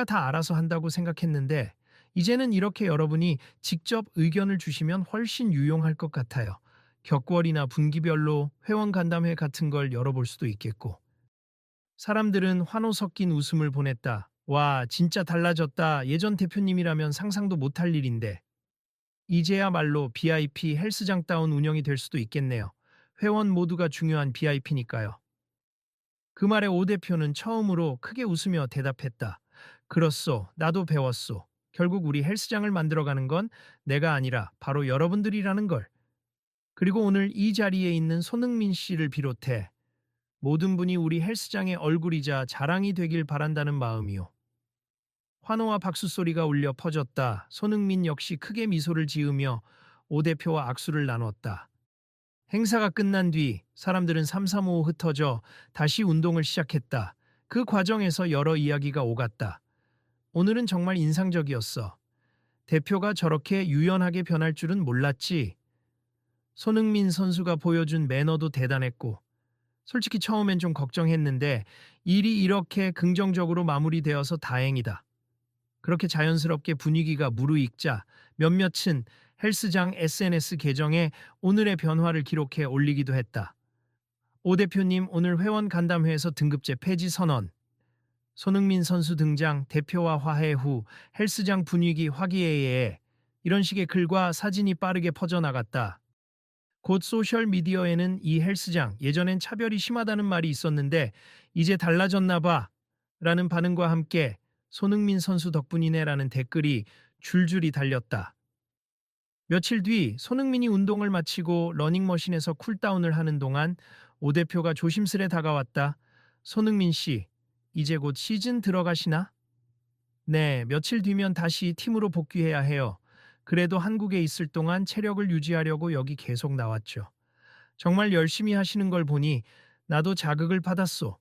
다 알아서 한다고 생각했는데, 이제는 이렇게 여러분이 직접 의견을 주시면 훨씬 유용할 것 같아요. 격월이나 분기별로 회원 간담회 같은 걸 열어볼 수도 있겠고. 사람들은 환호 섞인 웃음을 보냈다. 와, 진짜 달라졌다. 예전 대표님이라면 상상도 못할 일인데. 이제야말로 VIP 헬스장다운 운영이 될 수도 있겠네요. 회원 모두가 중요한 VIP니까요. 그 말에 오 대표는 처음으로 크게 웃으며 대답했다. 그렇소. 나도 배웠소. 결국 우리 헬스장을 만들어가는 건 내가 아니라 바로 여러분들이라는 걸. 그리고 오늘 이 자리에 있는 손흥민 씨를 비롯해 모든 분이 우리 헬스장의 얼굴이자 자랑이 되길 바란다는 마음이요. 환호와 박수 소리가 울려 퍼졌다. 손흥민 역시 크게 미소를 지으며 오 대표와 악수를 나눴다. 행사가 끝난 뒤 사람들은 삼삼오오 흩어져 다시 운동을 시작했다. 그 과정에서 여러 이야기가 오갔다. 오늘은 정말 인상적이었어. 대표가 저렇게 유연하게 변할 줄은 몰랐지. 손흥민 선수가 보여준 매너도 대단했고, 솔직히 처음엔 좀 걱정했는데 일이 이렇게 긍정적으로 마무리되어서 다행이다. 그렇게 자연스럽게 분위기가 무르익자 몇몇은 헬스장 SNS 계정에 오늘의 변화를 기록해 올리기도 했다. 오 대표님 오늘 회원 간담회에서 등급제 폐지 선언. 손흥민 선수 등장 대표와 화해 후 헬스장 분위기 화기애애해. 이런 식의 글과 사진이 빠르게 퍼져나갔다. 곧 소셜미디어에는 이 헬스장 예전엔 차별이 심하다는 말이 있었는데 이제 달라졌나 봐 라는 반응과 함께 손흥민 선수 덕분이네라는 댓글이 줄줄이 달렸다. 며칠 뒤 손흥민이 운동을 마치고 러닝머신에서 쿨다운을 하는 동안 오 대표가 조심스레 다가왔다. 손흥민 씨, 이제 곧 시즌 들어가시나? 네, 며칠 뒤면 다시 팀으로 복귀해야 해요. 그래도 한국에 있을 동안 체력을 유지하려고 여기 계속 나왔죠. 정말 열심히 하시는 걸 보니 나도 자극을 받았소.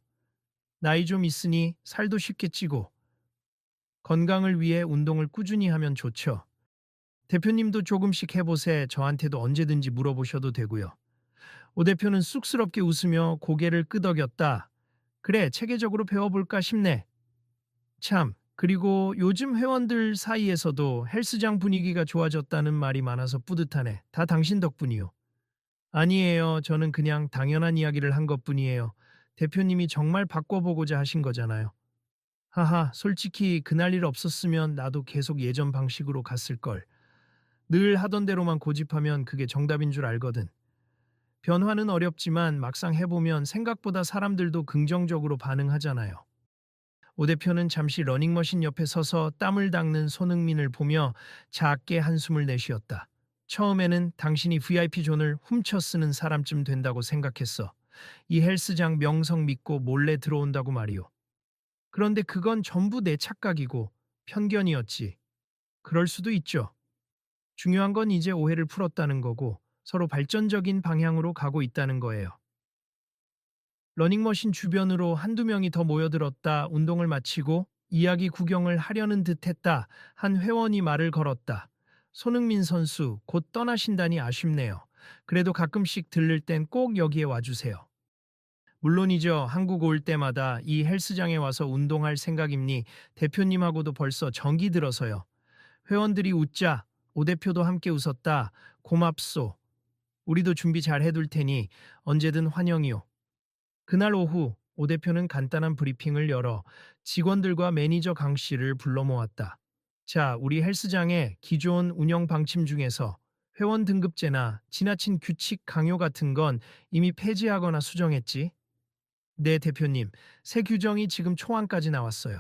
나이 좀 있으니 살도 쉽게 찌고 건강을 위해 운동을 꾸준히 하면 좋죠. 대표님도 조금씩 해보세. 저한테도 언제든지 물어보셔도 되고요. 오 대표는 쑥스럽게 웃으며 고개를 끄덕였다. 그래, 체계적으로 배워볼까 싶네. 참, 그리고 요즘 회원들 사이에서도 헬스장 분위기가 좋아졌다는 말이 많아서 뿌듯하네. 다 당신 덕분이요. 아니에요. 저는 그냥 당연한 이야기를 한 것뿐이에요. 대표님이 정말 바꿔보고자 하신 거잖아요. 하하, 솔직히 그날 일 없었으면 나도 계속 예전 방식으로 갔을걸. 늘 하던 대로만 고집하면 그게 정답인 줄 알거든. 변화는 어렵지만 막상 해보면 생각보다 사람들도 긍정적으로 반응하잖아요. 오 대표는 잠시 러닝머신 옆에 서서 땀을 닦는 손흥민을 보며 작게 한숨을 내쉬었다. 처음에는 당신이 VIP 존을 훔쳐 쓰는 사람쯤 된다고 생각했어. 이 헬스장 명성 믿고 몰래 들어온다고 말이오. 그런데 그건 전부 내 착각이고 편견이었지. 그럴 수도 있죠. 중요한 건 이제 오해를 풀었다는 거고 서로 발전적인 방향으로 가고 있다는 거예요. 러닝머신 주변으로 한두 명이 더 모여들었다. 운동을 마치고 이야기 구경을 하려는 듯했다. 한 회원이 말을 걸었다. 손흥민 선수 곧 떠나신다니 아쉽네요. 그래도 가끔씩 들를 땐 꼭 여기에 와주세요. 물론이죠. 한국 올 때마다 이 헬스장에 와서 운동할 생각입니 대표님하고도 벌써 정기 들어서요. 회원들이 웃자 오 대표도 함께 웃었다. 고맙소. 우리도 준비 잘 해둘 테니 언제든 환영이요. 그날 오후 오 대표는 간단한 브리핑을 열어 직원들과 매니저 강 씨를 불러 모았다. 자, 우리 헬스장의 기존 운영 방침 중에서 회원 등급제나 지나친 규칙 강요 같은 건 이미 폐지하거나 수정했지? 네, 대표님. 새 규정이 지금 초안까지 나왔어요.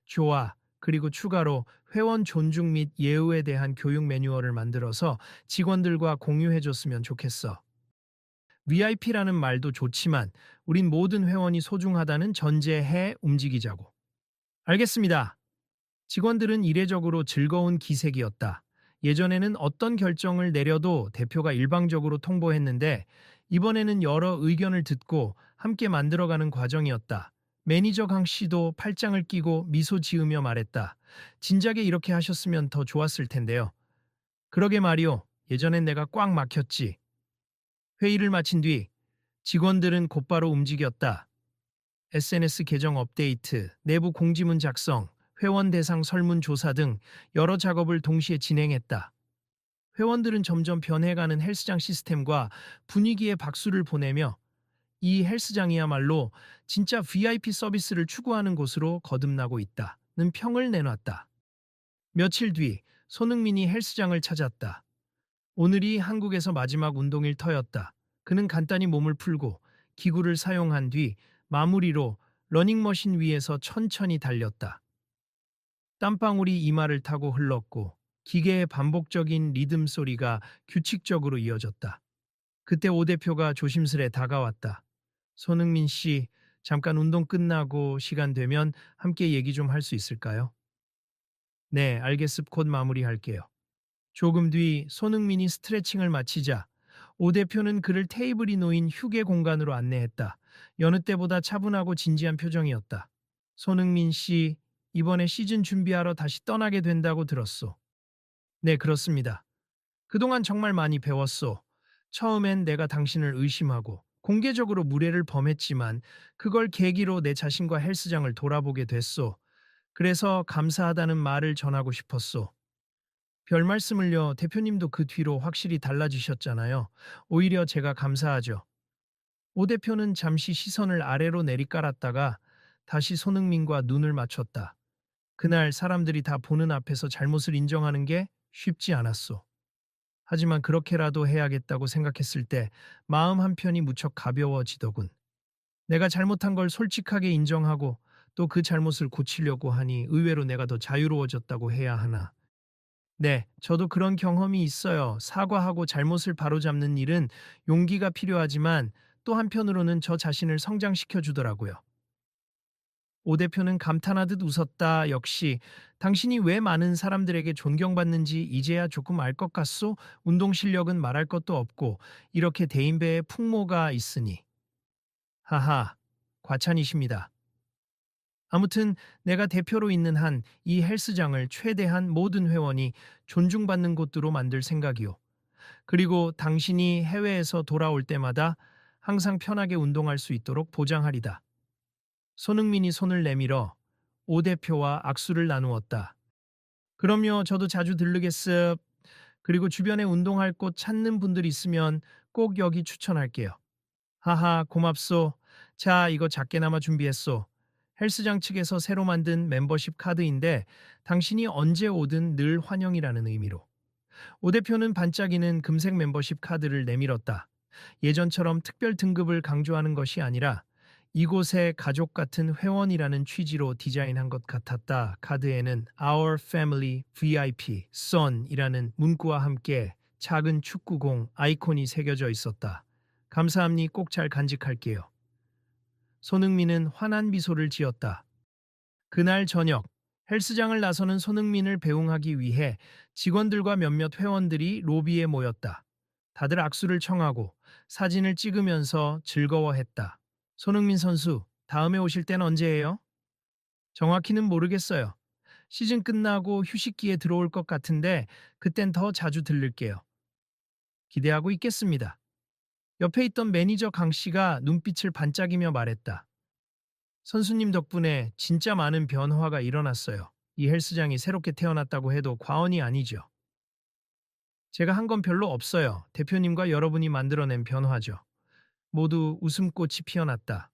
좋아. 그리고 추가로 회원 존중 및 예우에 대한 교육 매뉴얼을 만들어서 직원들과 공유해줬으면 좋겠어. VIP라는 말도 좋지만 우린 모든 회원이 소중하다는 전제해 움직이자고. 알겠습니다. 직원들은 이례적으로 즐거운 기색이었다. 예전에는 어떤 결정을 내려도 대표가 일방적으로 통보했는데 이번에는 여러 의견을 듣고 함께 만들어가는 과정이었다. 매니저 강 씨도 팔짱을 끼고 미소 지으며 말했다. 진작에 이렇게 하셨으면 더 좋았을 텐데요. 그러게 말이오. 예전엔 내가 꽉 막혔지. 회의를 마친 뒤 직원들은 곧바로 움직였다. SNS 계정 업데이트, 내부 공지문 작성, 회원 대상 설문조사 등 여러 작업을 동시에 진행했다. 회원들은 점점 변해가는 헬스장 시스템과 분위기에 박수를 보내며 이 헬스장이야말로 진짜 VIP 서비스를 추구하는 곳으로 거듭나고 있다는 평을 내놨다. 며칠 뒤 손흥민이 헬스장을 찾았다. 오늘이 한국에서 마지막 운동일 터였다. 그는 간단히 몸을 풀고 기구를 사용한 뒤 마무리로 러닝머신 위에서 천천히 달렸다. 땀방울이 이마를 타고 흘렀고 기계의 반복적인 리듬 소리가 규칙적으로 이어졌다. 그때 오 대표가 조심스레 다가왔다. 손흥민 씨, 잠깐 운동 끝나고 시간 되면 함께 얘기 좀 할 수 있을까요? 네, 알겠습니다. 곧 마무리할게요. 조금 뒤 손흥민이 스트레칭을 마치자 오 대표는 그를 테이블이 놓인 휴게 공간으로 안내했다. 여느 때보다 차분하고 진지한 표정이었다. 손흥민 씨, 이번에 시즌 준비하러 다시 떠나게 된다고 들었소. 네, 그렇습니다. 그동안 정말 많이 배웠소. 처음엔 내가 당신을 의심하고 공개적으로 무례를 범했지만 그걸 계기로 내 자신과 헬스장을 돌아보게 됐소. 그래서 감사하다는 말을 전하고 싶었소. 별 말씀을요, 대표님도 그 뒤로 확실히 달라지셨잖아요. 오히려 제가 감사하죠. 오 대표는 잠시 시선을 아래로 내리깔았다가 다시 손흥민과 눈을 맞췄다. 그날 사람들이 다 보는 앞에서 잘못을 인정하는 게 쉽지 않았소. 하지만 그렇게라도 해야겠다고 생각했을 때 마음 한편이 무척 가벼워지더군. 내가 잘못한 걸 솔직하게 인정하고 또 그 잘못을 고치려고 하니 의외로 내가 더 자유로워졌다고 해야 하나. 네, 저도 그런 경험이 있어요. 사과하고 잘못을 바로잡는 일은 용기가 필요하지만 또 한편으로는 저 자신을 성장시켜 주더라고요. 오 대표는 감탄하듯 웃었다. 역시 당신이 왜 많은 사람들에게 존경받는지 이제야 조금 알 것 같소? 운동 실력은 말할 것도 없고 이렇게 대인배에 풍모가 있으니. 하하, 과찬이십니다. 아무튼 내가 대표로 있는 한 이 헬스장을 최대한 모든 회원이 존중받는 곳으로 만들 생각이요. 그리고 당신이 해외에서 돌아올 때마다 항상 편하게 운동할 수 있도록 보장하리다. 손흥민이 손을 내밀어 오 대표와 악수를 나누었다. 그럼요, 저도 자주 들르겠습. 그리고 주변에 운동할 곳 찾는 분들 있으면 꼭 여기 추천할게요. 하하, 고맙소. 자, 이거 작게나마 준비했소. 헬스장 측에서 새로 만든 멤버십 카드인데 당신이 언제 오든 늘 환영이라는 의미로. 오 대표는 반짝이는 금색 멤버십 카드를 내밀었다. 예전처럼 특별 등급을 강조하는 것이 아니라 이곳의 가족 같은 회원이라는 취지로 디자인한 것 같았다. 카드에는 Our Family VIP Son이라는 문구와 함께 작은 축구공 아이콘이 새겨져 있었다. 감사합니 꼭 잘 간직할게요. 손흥민은 환한 미소를 지었다. 그날 저녁 헬스장을 나서는 손흥민을 배웅하기 위해 직원들과 몇몇 회원들이 로비에 모였다. 다들 악수를 청하고 사진을 찍으면서 즐거워했다. 손흥민 선수, 다음에 오실 땐 언제예요? 정확히는 모르겠어요. 시즌 끝나고 휴식기에 들어올 것 같은데 그땐 더 자주 들를게요. 기대하고 있겠습니다. 옆에 있던 매니저 강 씨가 눈빛을 반짝이며 말했다. 선수님 덕분에 진짜 많은 변화가 일어났어요. 이 헬스장이 새롭게 태어났다고 해도 과언이 아니죠. 제가 한 건 별로 없어요. 대표님과 여러분이 만들어낸 변화죠. 모두 웃음꽃이 피어났다.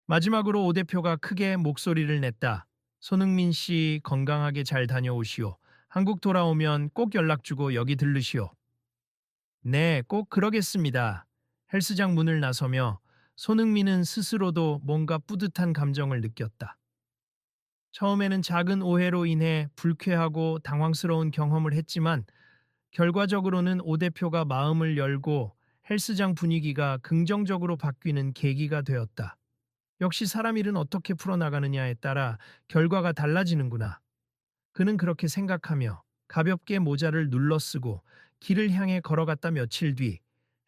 마지막으로 오 대표가 크게 목소리를 냈다. 손흥민 씨 건강하게 잘 다녀오시오. 한국 돌아오면 꼭 연락 주고 여기 들르시오. 네, 꼭 그러겠습니다. 헬스장 문을 나서며 손흥민은 스스로도 뭔가 뿌듯한 감정을 느꼈다. 처음에는 작은 오해로 인해 불쾌하고 당황스러운 경험을 했지만 결과적으로는 오 대표가 마음을 열고 헬스장 분위기가 긍정적으로 바뀌는 계기가 되었다. 역시 사람 일은 어떻게 풀어나가느냐에 따라 결과가 달라지는구나. 그는 그렇게 생각하며 가볍게 모자를 눌러쓰고 길을 향해 걸어갔다. 며칠 뒤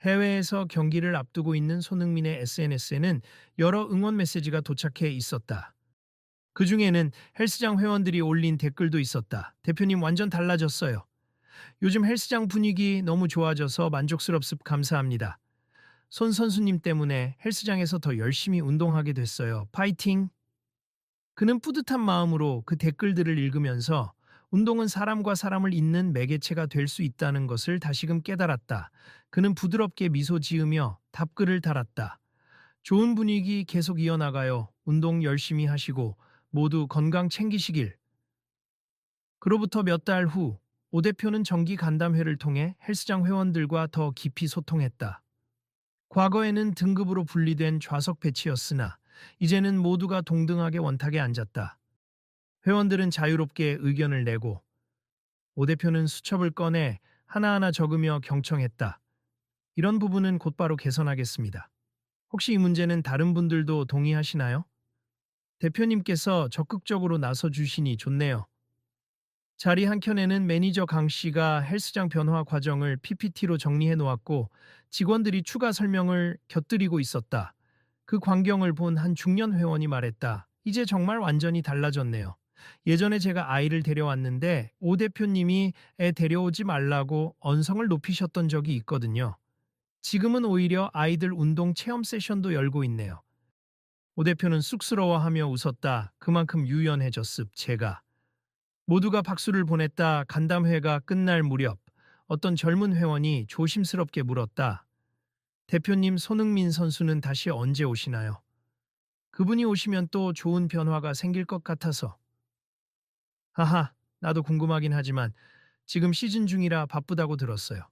해외에서 경기를 앞두고 있는 손흥민의 SNS에는 여러 응원 메시지가 도착해 있었다. 그 중에는 헬스장 회원들이 올린 댓글도 있었다. 대표님 완전 달라졌어요. 요즘 헬스장 분위기 너무 좋아져서 만족스럽습 감사합니다. 손 선수님 때문에 헬스장에서 더 열심히 운동하게 됐어요. 파이팅! 그는 뿌듯한 마음으로 그 댓글들을 읽으면서 운동은 사람과 사람을 잇는 매개체가 될 수 있다는 것을 다시금 깨달았다. 그는 부드럽게 미소 지으며 답글을 달았다. 좋은 분위기 계속 이어나가요. 운동 열심히 하시고 모두 건강 챙기시길. 그로부터 몇 달 후, 오 대표는 정기 간담회를 통해 헬스장 회원들과 더 깊이 소통했다. 과거에는 등급으로 분리된 좌석 배치였으나 이제는 모두가 동등하게 원탁에 앉았다. 회원들은 자유롭게 의견을 내고 오 대표는 수첩을 꺼내 하나하나 적으며 경청했다. 이런 부분은 곧바로 개선하겠습니다. 혹시 이 문제는 다른 분들도 동의하시나요? 대표님께서 적극적으로 나서 주시니 좋네요. 자리 한켠에는 매니저 강 씨가 헬스장 변화 과정을 PPT로 정리해 놓았고 직원들이 추가 설명을 곁들이고 있었다. 그 광경을 본 한 중년 회원이 말했다. 이제 정말 완전히 달라졌네요. 예전에 제가 아이를 데려왔는데 오 대표님이 애 데려오지 말라고 언성을 높이셨던 적이 있거든요. 지금은 오히려 아이들 운동 체험 세션도 열고 있네요. 오 대표는 쑥스러워하며 웃었다. 그만큼 유연해졌습 제가. 모두가 박수를 보냈다. 간담회가 끝날 무렵 어떤 젊은 회원이 조심스럽게 물었다. 대표님 손흥민 선수는 다시 언제 오시나요? 그분이 오시면 또 좋은 변화가 생길 것 같아서. 하하, 나도 궁금하긴 하지만 지금 시즌 중이라 바쁘다고 들었어요.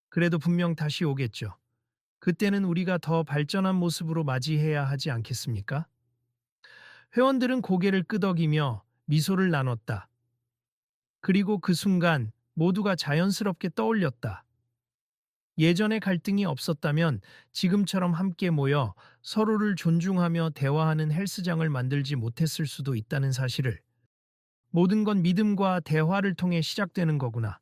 그래도 분명 다시 오겠죠. 그때는 우리가 더 발전한 모습으로 맞이해야 하지 않겠습니까? 회원들은 고개를 끄덕이며 미소를 나눴다. 그리고 그 순간 모두가 자연스럽게 떠올렸다. 예전에 갈등이 없었다면 지금처럼 함께 모여 서로를 존중하며 대화하는 헬스장을 만들지 못했을 수도 있다는 사실을. 모든 건 믿음과 대화를 통해 시작되는 거구나.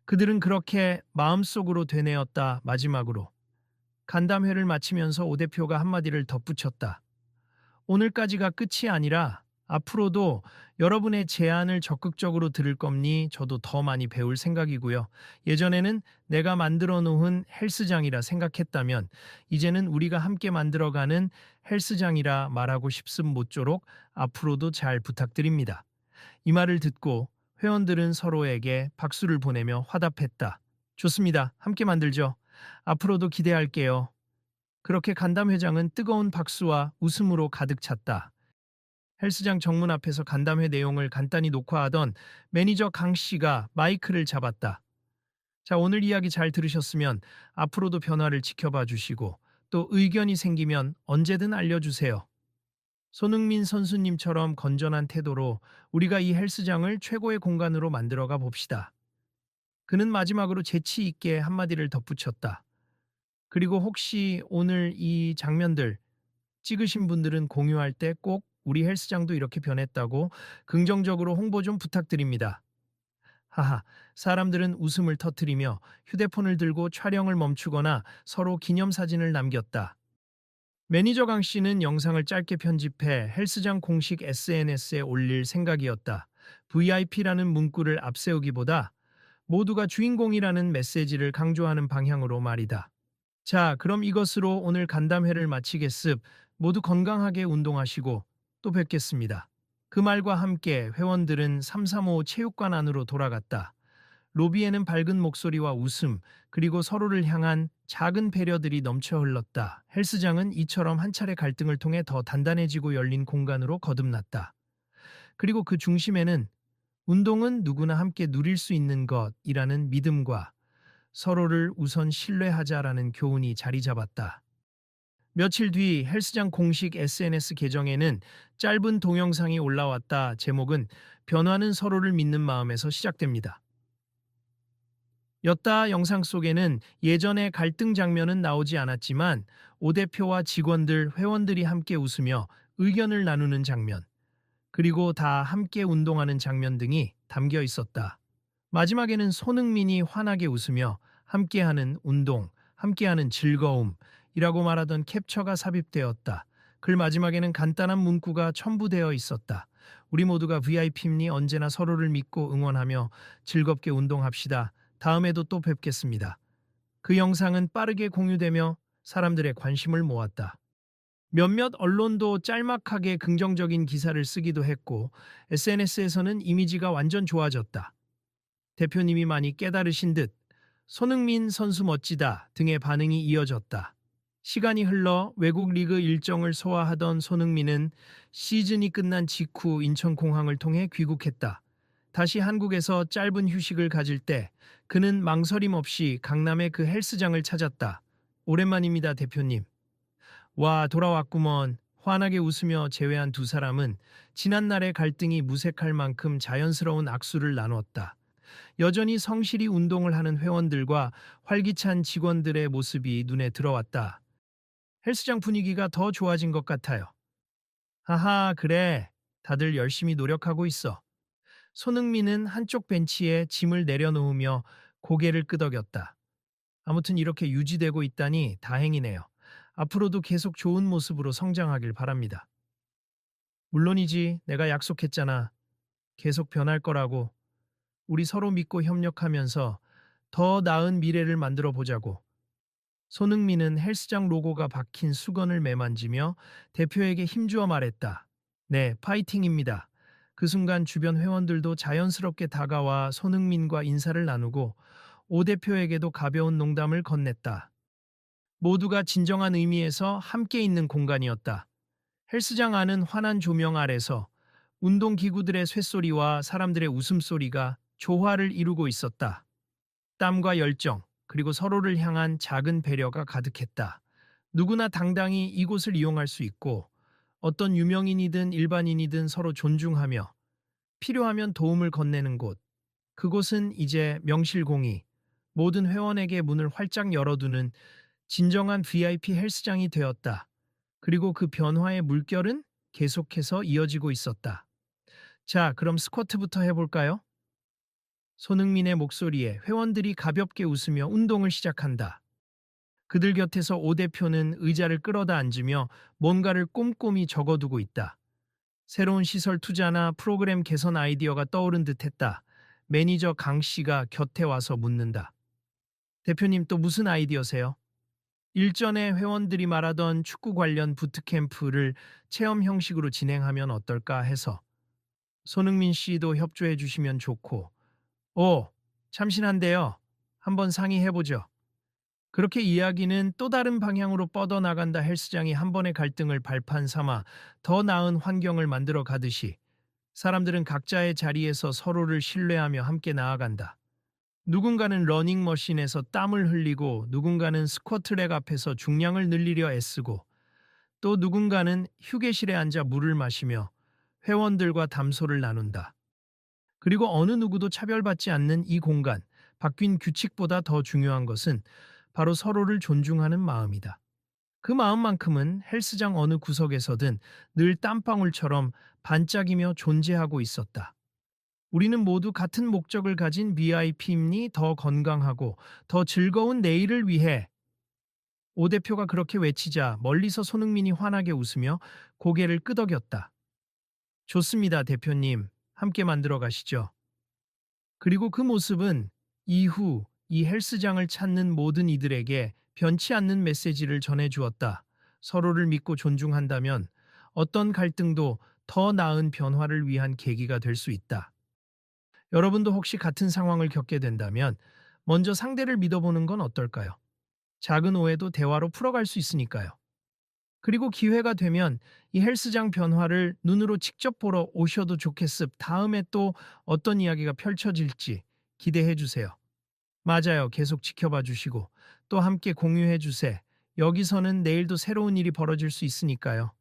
그들은 그렇게 마음속으로 되뇌었다. 마지막으로 간담회를 마치면서 오 대표가 한마디를 덧붙였다. 오늘까지가 끝이 아니라 앞으로도 여러분의 제안을 적극적으로 들을 겁니 저도 더 많이 배울 생각이고요. 예전에는 내가 만들어 놓은 헬스장이라 생각했다면 이제는 우리가 함께 만들어가는 헬스장이라 말하고 싶음 모쪼록 앞으로도 잘 부탁드립니다. 이 말을 듣고 회원들은 서로에게 박수를 보내며 화답했다. 좋습니다. 함께 만들죠. 앞으로도 기대할게요. 그렇게 간담회장은 뜨거운 박수와 웃음으로 가득 찼다. 헬스장 정문 앞에서 간담회 내용을 간단히 녹화하던 매니저 강 씨가 마이크를 잡았다. 자, 오늘 이야기 잘 들으셨으면 앞으로도 변화를 지켜봐 주시고 또 의견이 생기면 언제든 알려주세요. 손흥민 선수님처럼 건전한 태도로 우리가 이 헬스장을 최고의 공간으로 만들어가 봅시다. 그는 마지막으로 재치 있게 한마디를 덧붙였다. 그리고 혹시 오늘 이 장면들 찍으신 분들은 공유할 때 꼭 우리 헬스장도 이렇게 변했다고 긍정적으로 홍보 좀 부탁드립니다. 하하, 사람들은 웃음을 터뜨리며 휴대폰을 들고 촬영을 멈추거나 서로 기념사진을 남겼다. 매니저 강 씨는 영상을 짧게 편집해 헬스장 공식 SNS에 올릴 생각이었다. VIP라는 문구를 앞세우기보다 모두가 주인공이라는 메시지를 강조하는 방향으로 말이다. 자, 그럼 이것으로 오늘 간담회를 마치겠습. 모두 건강하게 운동하시고 또 뵙겠습니다. 그 말과 함께 회원들은 335 체육관 안으로 돌아갔다. 로비에는 밝은 목소리와 웃음, 그리고 서로를 향한 작은 배려들이 넘쳐 흘렀다. 헬스장은 이처럼 한 차례 갈등을 통해 더 단단해지고 열린 공간으로 거듭났다. 그리고 그 중심에는 운동은 누구나 함께 누릴 수 있는 것이라는 믿음과 서로를 우선 신뢰하자라는 교훈이 자리 잡았다. 며칠 뒤 헬스장 공식 SNS 계정에는 짧은 동영상이 올라왔다. 제목은 변화는 서로를 믿는 마음에서 시작됩니다. 였다. 영상 속에는 예전의 갈등 장면은 나오지 않았지만 오 대표와 직원들, 회원들이 함께 웃으며 의견을 나누는 장면, 그리고 다 함께 운동하는 장면 등이 담겨 있었다. 마지막에는 손흥민이 환하게 웃으며 함께하는 운동, 함께하는 즐거움이라고 말하던 캡처가 삽입되었다. 글 마지막에는 간단한 문구가 첨부되어 있었다. 우리 모두가 VIP입니 언제나 서로를 믿고 응원하며 즐겁게 운동합시다. 다음에도 또 뵙겠습니다. 그 영상은 빠르게 공유되며 사람들의 관심을 모았다. 몇몇 언론도 짤막하게 긍정적인 기사를 쓰기도 했고 SNS에서는 이미지가 완전 좋아졌다. 대표님이 많이 깨달으신 듯 손흥민 선수 멋지다 등의 반응이 이어졌다. 시간이 흘러 외국 리그 일정을 소화하던 손흥민은 시즌이 끝난 직후 인천공항을 통해 귀국했다. 다시 한국에서 짧은 휴식을 가질 때 그는 망설임 없이 강남의 그 헬스장을 찾았다. 오랜만입니다, 대표님. 와, 돌아왔구먼. 환하게 웃으며 제외한 두 사람은 지난날의 갈등이 무색할 만큼 자연스러운 악수를 나누었다. 여전히 성실히 운동을 하는 회원들과 활기찬 직원들의 모습이 눈에 들어왔다. 헬스장 분위기가 더 좋아진 것 같아요. 하하, 그래. 다들 열심히 노력하고 있어. 손흥민은 한쪽 벤치에 짐을 내려놓으며 고개를 끄덕였다. 아무튼 이렇게 유지되고 있다니 다행이네요. 앞으로도 계속 좋은 모습으로 성장하길 바랍니다. 물론이지, 내가 약속했잖아. 계속 변할 거라고. 우리 서로 믿고 협력하면서 더 나은 미래를 만들어 보자고. 손흥민은 헬스장 로고가 박힌 수건을 매만지며 대표에게 힘주어 말했다. 네, 파이팅입니다. 그 순간 주변 회원들도 자연스럽게 다가와 손흥민과 인사를 나누고 오 대표에게도 가벼운 농담을 건넸다. 모두가 진정한 의미에서 함께 있는 공간이었다. 헬스장 안은 환한 조명 아래서 운동기구들의 쇳소리와 사람들의 웃음소리가 조화를 이루고 있었다. 땀과 열정, 그리고 서로를 향한 작은 배려가 가득했다. 누구나 당당히 이곳을 이용할 수 있고 어떤 유명인이든 일반인이든 서로 존중하며 필요하면 도움을 건네는 곳. 그곳은 이제 명실공히 모든 회원에게 문을 활짝 열어두는 진정한 VIP 헬스장이 되었다. 그리고 그 변화의 물결은 계속해서 이어지고 있었다. 자, 그럼 스쿼트부터 해볼까요? 손흥민의 목소리에 회원들이 가볍게 웃으며 운동을 시작한다. 그들 곁에서 오 대표는 의자를 끌어다 앉으며 뭔가를 꼼꼼히 적어두고 있다. 새로운 시설 투자나 프로그램 개선 아이디어가 떠오른 듯했다. 매니저 강 씨가 곁에 와서 묻는다. 대표님 또 무슨 아이디어세요? 일전에 회원들이 말하던 축구 관련 부트캠프를 체험 형식으로 진행하면 어떨까 해서. 손흥민 씨도 협조해 주시면 좋고. 오, 참신한데요. 한번 상의해보죠. 그렇게 이야기는 또 다른 방향으로 뻗어나간다. 헬스장이 한 번의 갈등을 발판 삼아 더 나은 환경을 만들어 가듯이 사람들은 각자의 자리에서 서로를 신뢰하며 함께 나아간다. 누군가는 러닝머신에서 땀을 흘리고 누군가는 스쿼트랙 앞에서 중량을 늘리려 애쓰고 또 누군가는 휴게실에 앉아 물을 마시며 회원들과 담소를 나눈다. 그리고 어느 누구도 차별받지 않는 이 공간, 바뀐 규칙보다 더 중요한 것은 바로 서로를 존중하는 마음이다. 그 마음만큼은 헬스장 어느 구석에서든 늘 땀방울처럼 반짝이며 존재하고 있었다. 우리는 모두 같은 목적을 가진 VIP이니 더 건강하고 더 즐거운 내일을 위해. 오 대표가 그렇게 외치자 멀리서 손흥민이 환하게 웃으며 고개를 끄덕였다. 좋습니다, 대표님. 함께 만들어 가시죠. 그리고 그 모습은 이후 이 헬스장을 찾는 모든 이들에게 변치 않는 메시지를 전해주었다. 서로를 믿고 존중한다면 어떤 갈등도 더 나은 변화를 위한 계기가 될 수 있다. 여러분도 혹시 같은 상황을 겪게 된다면 먼저 상대를 믿어보는 건 어떨까요? 작은 오해도 대화로 풀어갈 수 있으니까요. 그리고 기회가 되면 이 헬스장 변화를 눈으로 직접 보러 오셔도 좋겠습. 다음에 또 어떤 이야기가 펼쳐질지 기대해 주세요. 맞아요. 계속 지켜봐 주시고 또 함께 공유해 주세요. 여기서는 내일도 새로운 일이 벌어질 수 있으니까요.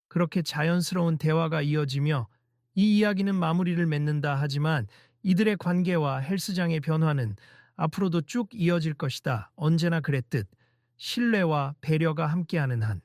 그렇게 자연스러운 대화가 이어지며 이 이야기는 마무리를 맺는다 하지만 이들의 관계와 헬스장의 변화는 앞으로도 쭉 이어질 것이다. 언제나 그랬듯 신뢰와 배려가 함께하는 한.